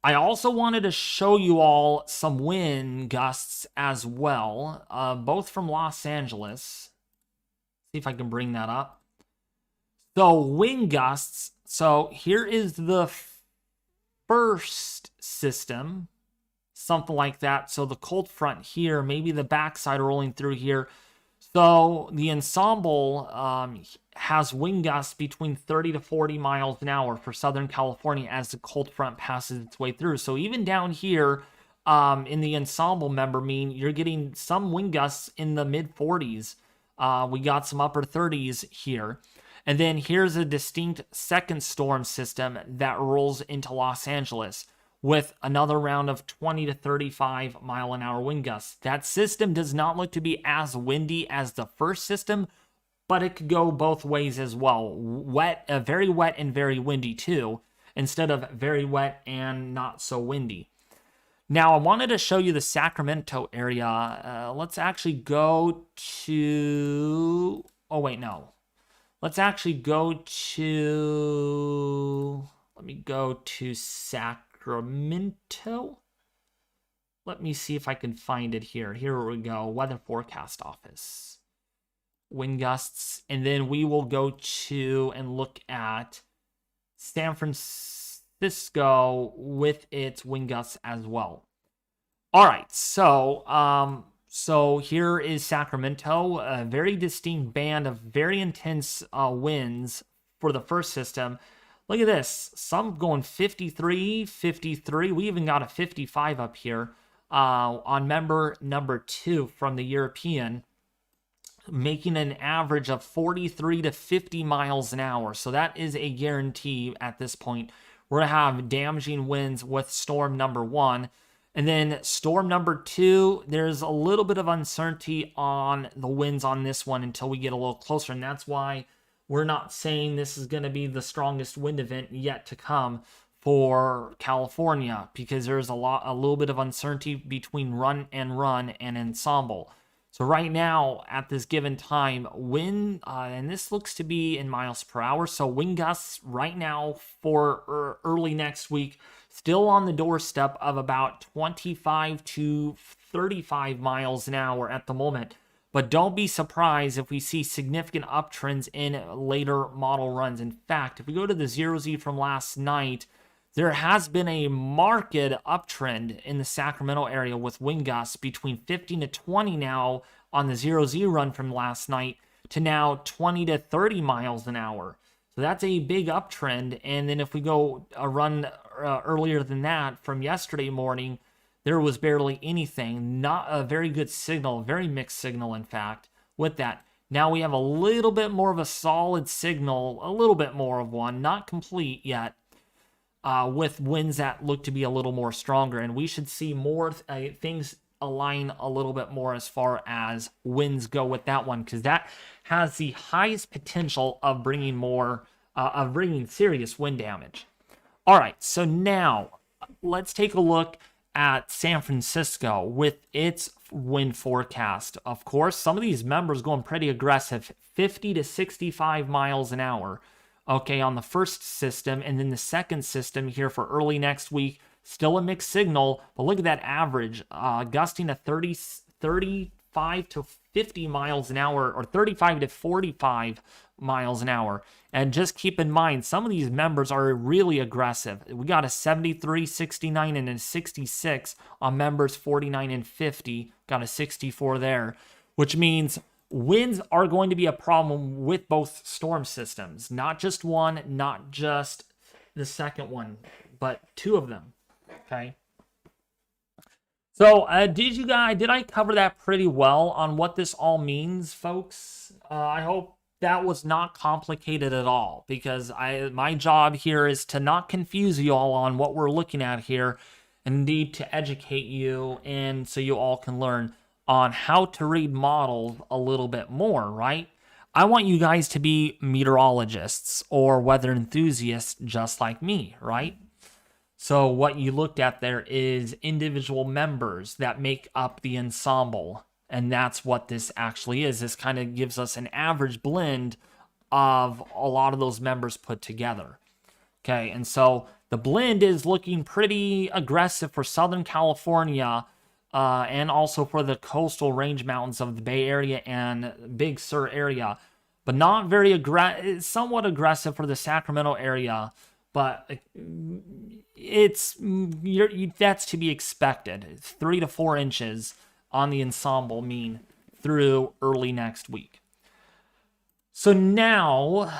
I also wanted to show you all some wind gusts as well, both from Los Angeles. See if I can bring that up. So wind gusts. So here is the first system, something like that. So the cold front here, maybe the backside rolling through here. So the ensemble has wind gusts between 30 to 40 miles an hour for Southern California as the cold front passes its way through. So even down here in the ensemble member you're getting some wind gusts in the mid 40s. We got some upper 30s here. And then here's a distinct second storm system that rolls into Los Angeles with another round of 20 to 35 mile an hour wind gusts. That system does not look to be as windy as the first system, but it could go both ways as well. Very wet and very windy too, instead of very wet and not so windy. Now, I wanted to show you the Sacramento area. Let's actually go to... Oh, wait, no. Let's actually go to... Let me go to Sacramento. Let me see if I can find it here. Here we go. Weather Forecast Office. Wind gusts. And then we will go to and look at San Francisco with its wind gusts as well. All right, so here is Sacramento, a very distinct band of very intense winds for the first system. Look at this, some going 53, 53. We even got a 55 up here on member number 2 from the European, making an average of 43 to 50 miles an hour. So that is a guarantee at this point. We're going to have damaging winds with storm number 1. And then storm number 2, there's a little bit of uncertainty on the winds on this one until we get a little closer. And that's why we're not saying this is going to be the strongest wind event yet to come for California, because there's a little bit of uncertainty between run and ensemble. So right now, at this given time, wind, and this looks to be in miles per hour, so wind gusts right now for early next week, still on the doorstep of about 25 to 35 miles an hour at the moment. But don't be surprised if we see significant uptrends in later model runs. In fact, if we go to the 0Z from last night, there has been a marked uptrend in the Sacramento area with wind gusts between 15 to 20 now on the 0Z run from last night to now 20 to 30 miles an hour. So that's a big uptrend. And then if we go a run earlier than that from yesterday morning, there was barely anything. Not a very good signal, very mixed signal, in fact, with that. Now we have a little bit more of a solid signal, a little bit more of one, not complete yet, with winds that look to be a little more stronger. And we should see more things align a little bit more as far as winds go with that one, because that has the highest potential of bringing serious wind damage. All right, so now let's take a look at San Francisco with its wind forecast. Of course, some of these members going pretty aggressive, 50 to 65 miles an hour, okay, on the first system. And then the second system here for early next week, still a mixed signal, but look at that average, gusting to 35 to 50 miles an hour, or 35 to 45 miles an hour. And just keep in mind, some of these members are really aggressive. We got a 73, 69, and a 66 on members 49 and 50. Got a 64 there, which means winds are going to be a problem with both storm systems. Not just one, not just the second one, but 2 of them. Okay. So, did I cover that pretty well on what this all means, folks? I hope that was not complicated at all, because my job here is to not confuse you all on what we're looking at here, and indeed to educate you, and so you all can learn on how to read models a little bit more, right? I want you guys to be meteorologists or weather enthusiasts just like me, right? So what you looked at there is individual members that make up the ensemble. And that's what this actually is. This kind of gives us an average blend of a lot of those members put together. Okay, and so the blend is looking pretty aggressive for Southern California and also for the coastal range mountains of the Bay Area and Big Sur area. But not very aggressive, somewhat aggressive for the Sacramento area. But that's to be expected. 3 to 4 inches on the ensemble mean through early next week. So now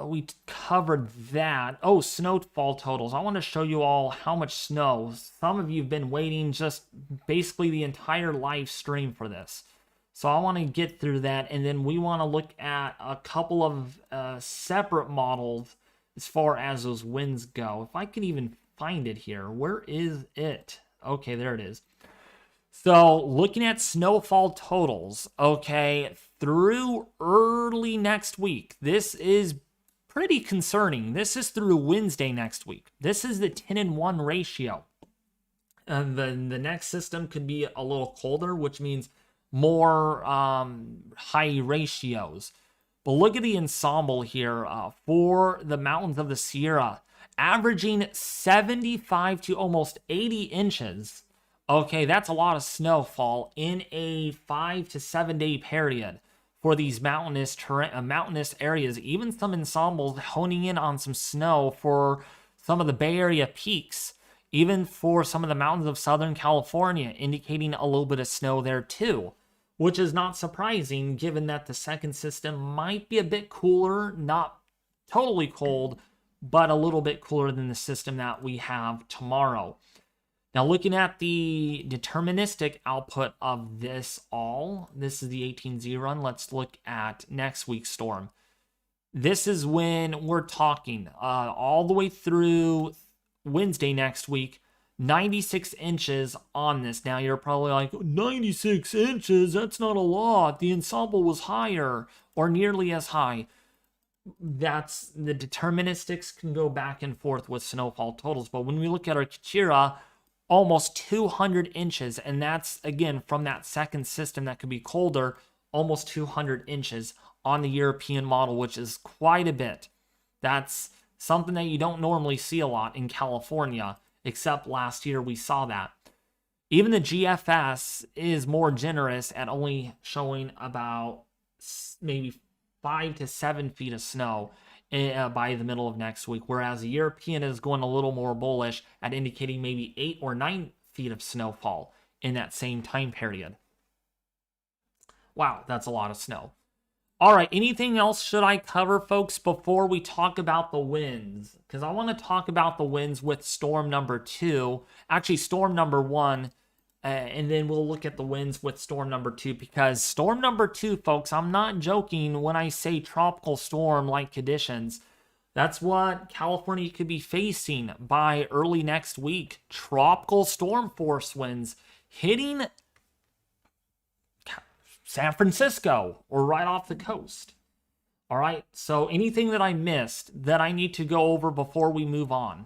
we covered that. Oh, snowfall totals. I want to show you all how much snow. Some of you have been waiting just basically the entire live stream for this. So I want to get through that, and then we want to look at a couple of separate models as far as those winds go. If I can even find it here. Where is it? Okay, there it is. So looking at snowfall totals, okay, through early next week, this is pretty concerning. This is through Wednesday next week. This is the 10-1 ratio. And then the next system could be a little colder, which means more high ratios. But look at the ensemble here for the mountains of the Sierra, averaging 75 to almost 80 inches. Okay, that's a lot of snowfall in a 5 to 7 day period for these mountainous areas. Even some ensembles honing in on some snow for some of the Bay Area peaks, even for some of the mountains of Southern California, indicating a little bit of snow there too, which is not surprising given that the second system might be a bit cooler, not totally cold, but a little bit cooler than the system that we have tomorrow. Now, looking at the deterministic output of this is the 18Z run. Let's look at next week's storm. This is when we're talking all the way through Wednesday next week, 96 inches on this. Now, you're probably like, 96 inches? That's not a lot. The ensemble was higher or nearly as high. That's the deterministics can go back and forth with snowfall totals. But when we look at our Kachira, almost 200 inches. And that's, again, from that second system that could be colder, almost 200 inches on the European model, which is quite a bit. That's something that you don't normally see a lot in California, except last year we saw that. Even the GFS is more generous at only showing about maybe 5 to 7 feet of snow by the middle of next week, whereas the European is going a little more bullish at indicating maybe 8 or 9 feet of snowfall in that same time period. Wow, that's a lot of snow. All right, anything else should I cover, folks, before we talk about the winds? Because I want to talk about the winds with storm number 2. Actually, storm number 1. And then we'll look at the winds with storm number 2. Because storm number 2, folks, I'm not joking when I say tropical storm-like conditions. That's what California could be facing by early next week. Tropical storm force winds hitting San Francisco or right off the coast. All right, so anything that I missed that I need to go over before we move on?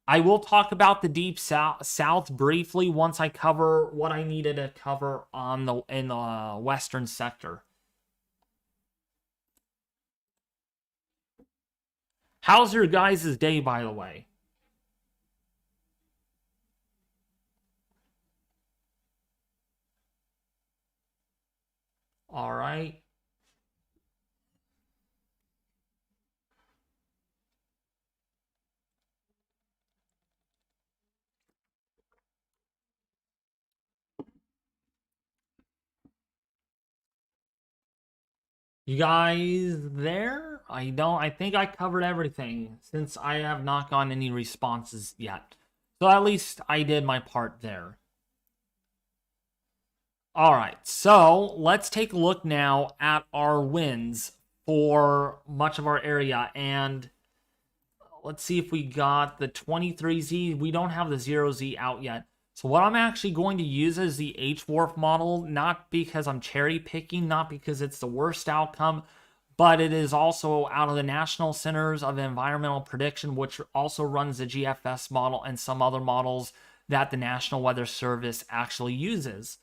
I will talk about the deep south briefly once I cover what I needed to cover in the western sector. How's your guys' day, by the way? All right. You guys there? I think I covered everything since I have not gotten any responses yet. So at least I did my part there. All right, so let's take a look now at our winds for much of our area. And let's see if we got the 23Z. We don't have the 0Z out yet. So what I'm actually going to use is the H-Wharf model, not because I'm cherry picking, not because it's the worst outcome, but it is also out of the National Centers of Environmental Prediction, which also runs the GFS model and some other models that the National Weather Service actually uses.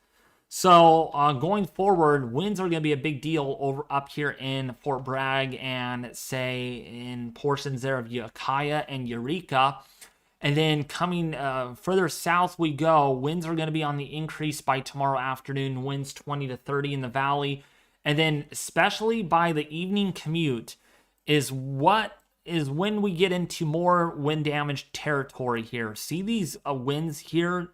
So going forward, winds are going to be a big deal up here in Fort Bragg and say in portions there of Ukiah and Eureka. And then coming further south we go, winds are going to be on the increase by tomorrow afternoon, winds 20 to 30 in the valley. And then especially by the evening commute is when we get into more wind damage territory here. See these winds here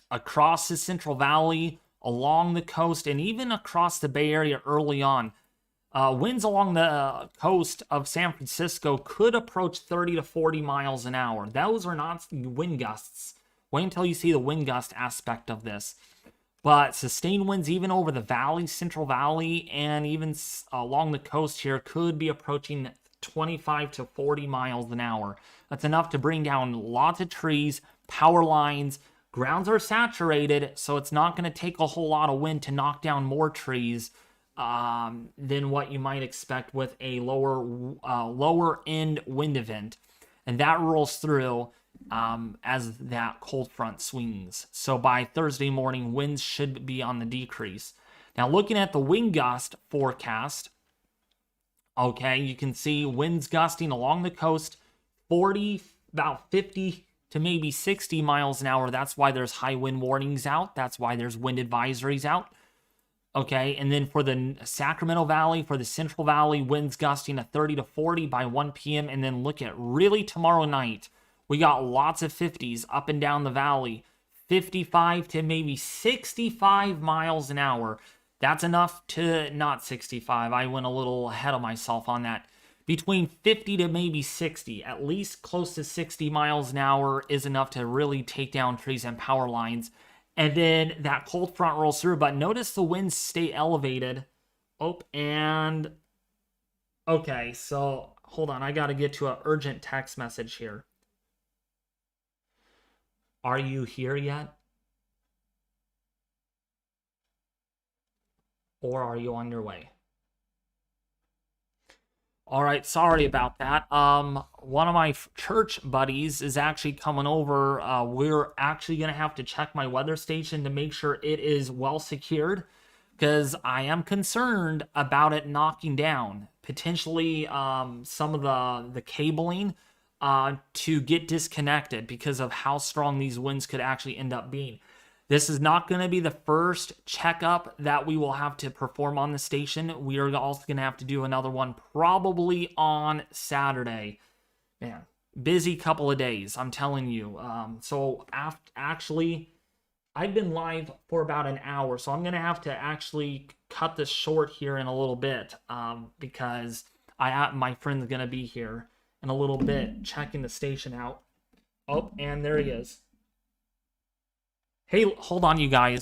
across the Central Valley, along the coast, and even across the Bay Area early on. Winds along the coast of San Francisco could approach 30 to 40 miles an hour. Those are not wind gusts. Wait until you see the wind gust aspect of this. But sustained winds even over the valley, Central Valley, and even along the coast here could be approaching 25 to 40 miles an hour. That's enough to bring down lots of trees, power lines. Grounds are saturated, so it's not going to take a whole lot of wind to knock down more trees than what you might expect with a lower end wind event. And that rolls through as that cold front swings. So by Thursday morning, winds should be on the decrease. Now looking at the wind gust forecast, okay, you can see winds gusting along the coast, about 50 to maybe 60 miles an hour. That's why there's high wind warnings out. That's why there's wind advisories out. Okay, and then for the Sacramento Valley, for the Central Valley, winds gusting to 30 to 40 by 1 p.m. And then look at really tomorrow night, we got lots of 50s up and down the valley, 55 to maybe 65 miles an hour. That's enough to not 65. I went a little ahead of myself on that. Between 50 to maybe 60, at least close to 60 miles an hour is enough to really take down trees and power lines. And then that cold front rolls through, but notice the winds stay elevated. Oh, and okay, so hold on, I got to get to an urgent text message here. Are you here yet? Or are you on your way? All right, sorry about that. One of my church buddies is actually coming over. We're actually gonna have to check my weather station to make sure it is well secured, because I am concerned about it knocking down potentially some of the cabling to get disconnected because of how strong these winds could actually end up being. This is not going to be the first checkup that we will have to perform on the station. We are also going to have to do another one probably on Saturday. Man, busy couple of days, I'm telling you. Actually, I've been live for about an hour, so I'm going to have to actually cut this short here in a little bit because my friend's going to be here in a little bit checking the station out. Oh, and there he is. Hey, hold on, you guys.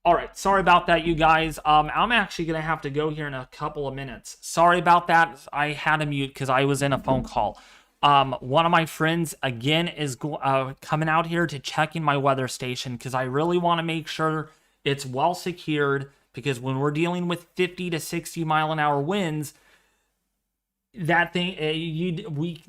All right, sorry about that, you guys. I'm actually gonna have to go here in a couple of minutes. Sorry about that. I had to mute because I was in a phone call. One of my friends again is coming out here to check in my weather station because I really want to make sure it's well secured. Because when we're dealing with 50 to 60 mile an hour winds, that thing we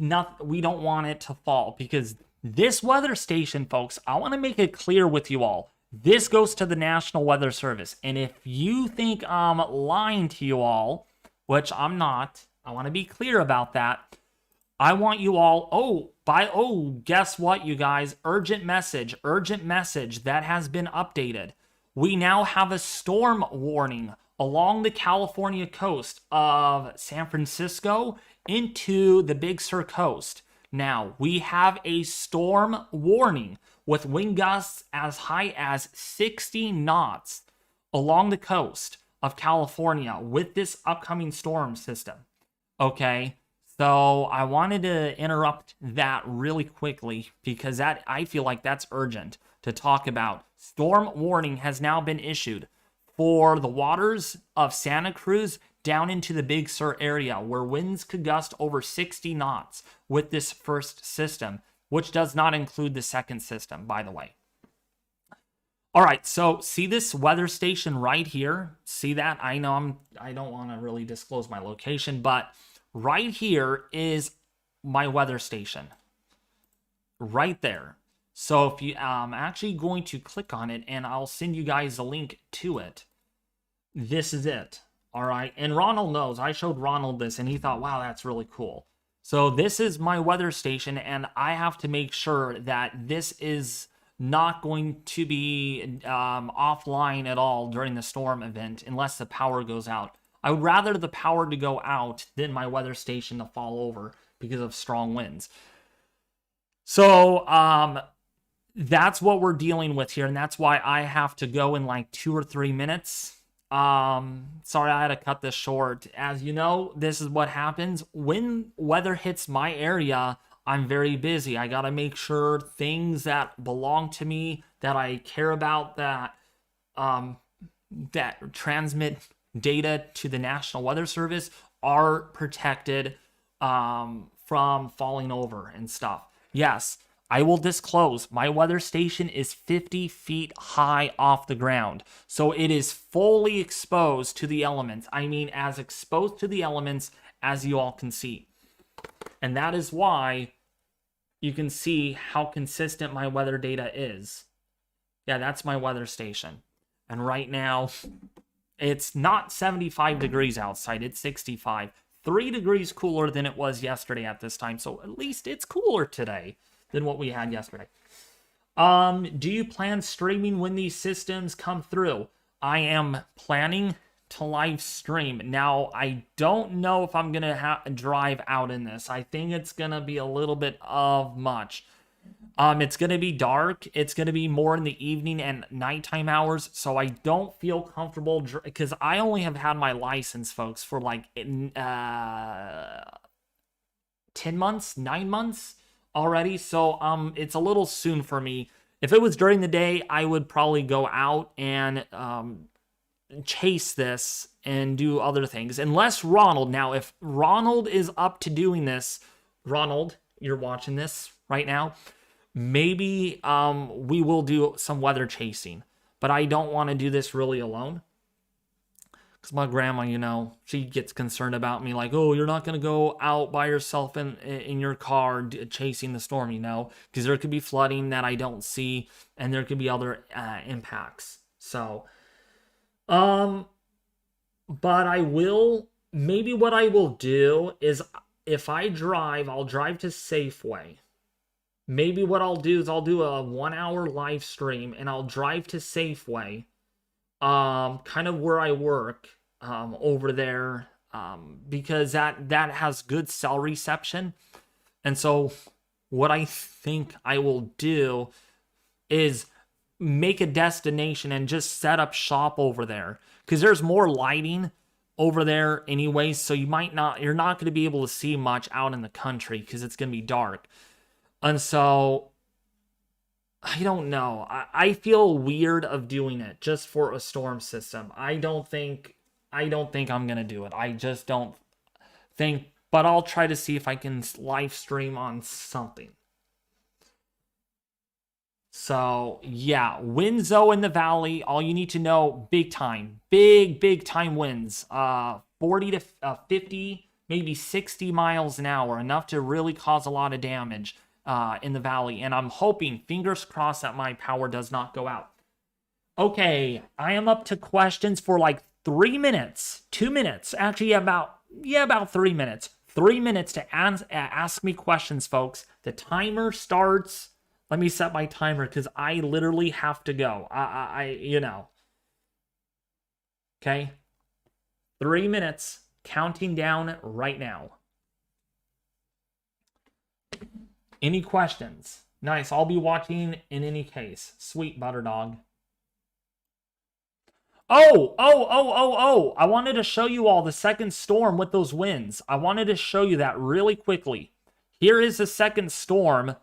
don't want it to fall, because this weather station, folks, I want to make it clear with you all. This goes to the National Weather Service. And if you think I'm lying to you all, which I'm not, I want to be clear about that. I want you all, guess what, you guys? Urgent message that has been updated. We now have a storm warning along the California coast of San Francisco into the Big Sur coast. Now, we have a storm warning with wind gusts as high as 60 knots along the coast of California with this upcoming storm system. Okay, so I wanted to interrupt that really quickly because I feel like that's urgent to talk about. Storm warning has now been issued for the waters of Santa Cruz down into the Big Sur area, where winds could gust over 60 knots with this first system, which does not include the second system, by the way. All right, so see this weather station right here? See that? I know I don't want to really disclose my location, but right here is my weather station. Right there. So if you, I'm actually going to click on it and I'll send you guys a link to it. This is it. All right. And Ronald knows. I showed Ronald this and he thought, wow, that's really cool. So this is my weather station, and I have to make sure that this is not going to be offline at all during the storm event unless the power goes out. I would rather the power to go out than my weather station to fall over because of strong winds. So, that's what we're dealing with here, and that's why I have to go in like 2 or 3 minutes. Sorry, I had to cut this short. As you know, this is what happens when weather hits my area. I'm very busy. I got to make sure things that belong to me, that I care about, that transmit data to the National Weather Service are protected from falling over and stuff. Yes, I will disclose my weather station is 50 feet high off the ground. So it is fully exposed to the elements. I mean, as exposed to the elements as you all can see. And that is why you can see how consistent my weather data is. Yeah, that's my weather station. And right now, it's not 75 degrees outside, it's 65. 3 degrees cooler than it was yesterday at this time, so at least it's cooler today than what we had yesterday. Do you plan streaming when these systems come through? I am planning to live stream. Now, I don't know if I'm going to drive out in this. I think it's going to be a little bit of much. It's going to be dark. It's going to be more in the evening and nighttime hours. So I don't feel comfortable because I only have had my license, folks, for like 10 months, 9 months already. So it's a little soon for me. If it was during the day, I would probably go out and chase this and do other things. Unless Ronald, now if Ronald is up to doing this, Ronald, you're watching this right now, maybe we will do some weather chasing, but I don't want to do this really alone because my grandma, you know, she gets concerned about me, like, oh, you're not going to go out by yourself in your car chasing the storm, you know, because there could be flooding that I don't see and there could be other impacts. So but I will, maybe what I will do is if I drive, I'll drive to Safeway. Maybe what I'll do is I'll do a 1 hour live stream and I'll drive to Safeway, kind of where I work, over there, because that has good cell reception. And so what I think I will do is make a destination and just set up shop over there because there's more lighting over there anyway, so you're not going to be able to see much out in the country because it's going to be dark. And so, I don't know. I feel weird of doing it just for a storm system. I don't think I'm gonna do it. I just don't think. But I'll try to see if I can live stream on something. So yeah, Winzo in the valley. All you need to know: big time, big time winds. 40 to 50, maybe 60 miles an hour, enough to really cause a lot of damage in the valley. And I'm hoping, fingers crossed, that my power does not go out. Okay, I am up to questions for like 3 minutes, 2 minutes, actually about 3 minutes. 3 minutes to ask me questions, folks. The timer starts. Let me set my timer because I literally have to go. You know. Okay. 3 minutes, counting down right now. Any questions? Nice. I'll be watching in any case. Sweet butter dog. Oh! I wanted to show you all the second storm with those winds. I wanted to show you that really quickly. Here is the second storm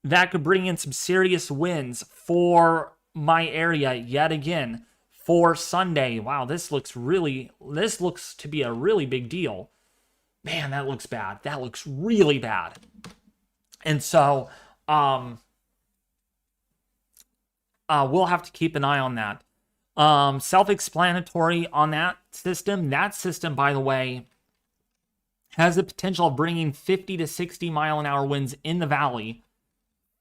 that could bring in some serious winds for my area yet again for Sunday. Wow, this looks to be a really big deal. Man, that looks bad. That looks really bad. And so, we'll have to keep an eye on that. Self-explanatory on that system. That system, by the way, has the potential of bringing 50 to 60 mile an hour winds in the valley.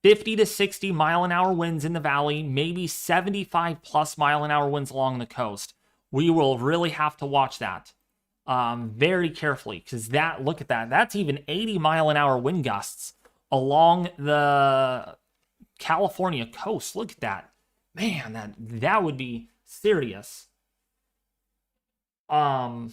50 to 60 mile an hour winds in the valley, maybe 75 plus mile an hour winds along the coast. We will really have to watch that very carefully because look at that. That's even 80 mile an hour wind gusts along the California coast. Look at that. Man, that would be serious. Okay.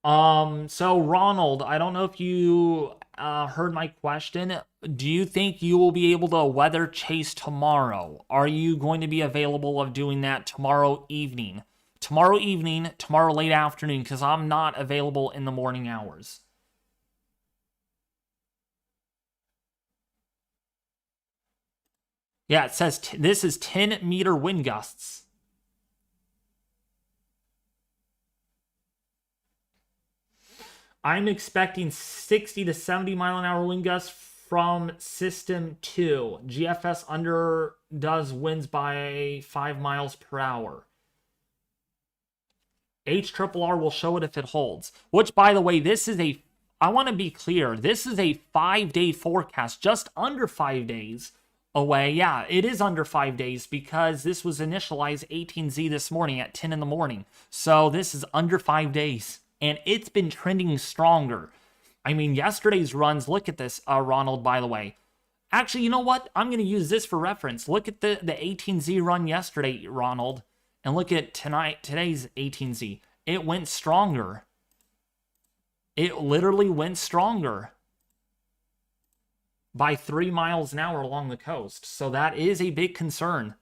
So Ronald, I don't know if you heard my question. Do you think you will be able to weather chase tomorrow? Are you going to be available of doing that tomorrow evening? Tomorrow evening, tomorrow late afternoon, because I'm not available in the morning hours. Yeah, it says this is 10-meter wind gusts. I'm expecting 60 to 70 mile an hour wind gusts from System 2. GFS under does winds by 5 miles per hour. HRRR will show it if it holds. Which, by the way, I want to be clear, this is a 5-day forecast, just under 5 days away. Yeah, it is under 5 days because this was initialized 18Z this morning at 10 in the morning. So this is under 5 days. And it's been trending stronger. I mean, yesterday's runs, look at this, Ronald, by the way. Actually, you know what? I'm going to use this for reference. Look at the 18Z run yesterday, Ronald. And look at today's 18Z. It went stronger. It literally went stronger by 3 miles an hour along the coast. So that is a big concern.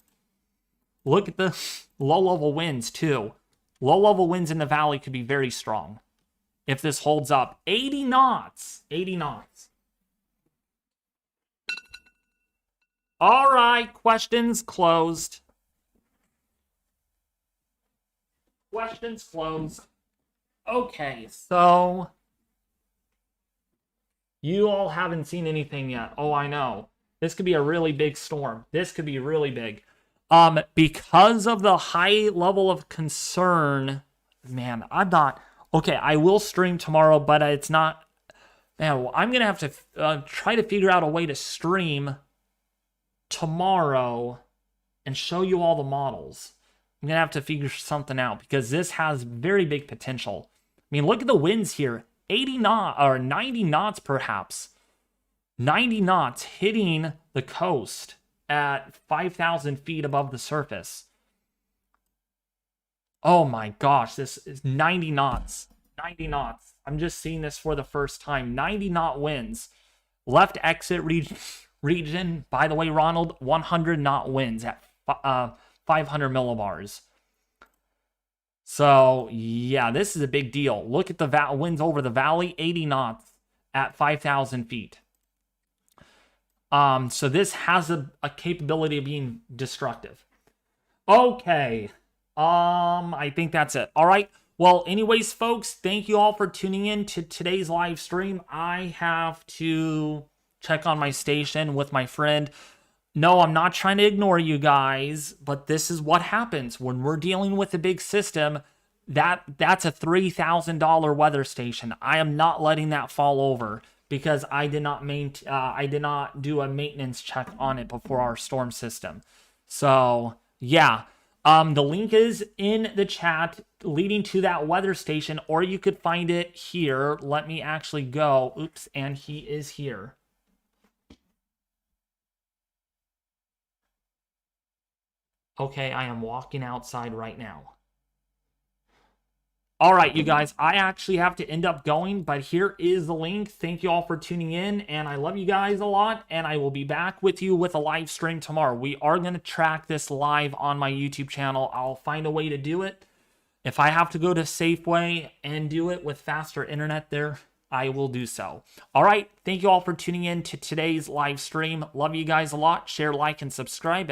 Look at the low-level winds, too. Low-level winds in the valley could be very strong if this holds up. 80 knots. 80 knots. All right, questions closed. Questions closed. Okay, so you all haven't seen anything yet. Oh, I know. This could be a really big storm. This could be really big. Because of the high level of concern, man, I'm not... Okay, I will stream tomorrow, but it's not... Man, I'm going to have to try to figure out a way to stream tomorrow and show you all the models. I'm going to have to figure something out because this has very big potential. I mean, look at the winds here. 80 knots, or 90 knots perhaps. 90 knots hitting the coast at 5,000 feet above the surface. Oh my gosh, this is 90 knots. 90 knots. I'm just seeing this for the first time. 90 knot winds. Left exit region, by the way, Ronald, 100 knot winds at 500 millibars. So, yeah, this is a big deal. Look at the winds over the valley, 80 knots at 5,000 feet. So this has a capability of being destructive. Okay. I think that's it. All right. Well, anyways, folks, thank you all for tuning in to today's live stream. I have to check on my station with my friend. No, I'm not trying to ignore you guys, but this is what happens when we're dealing with a big system. That's a $3,000 weather station. I am not letting that fall over because I did not do a maintenance check on it before our storm system. So, yeah. The link is in the chat leading to that weather station, or you could find it here. Let me actually go. Oops, and he is here. Okay, I am walking outside right now. All right, you guys, I actually have to end up going, but here is the link. Thank you all for tuning in, and I love you guys a lot, and I will be back with you with a live stream tomorrow. We are going to track this live on my YouTube channel. I'll find a way to do it. If I have to go to Safeway and do it with faster internet there, I will do so. All right, thank you all for tuning in to today's live stream. Love you guys a lot. Share, like, and subscribe.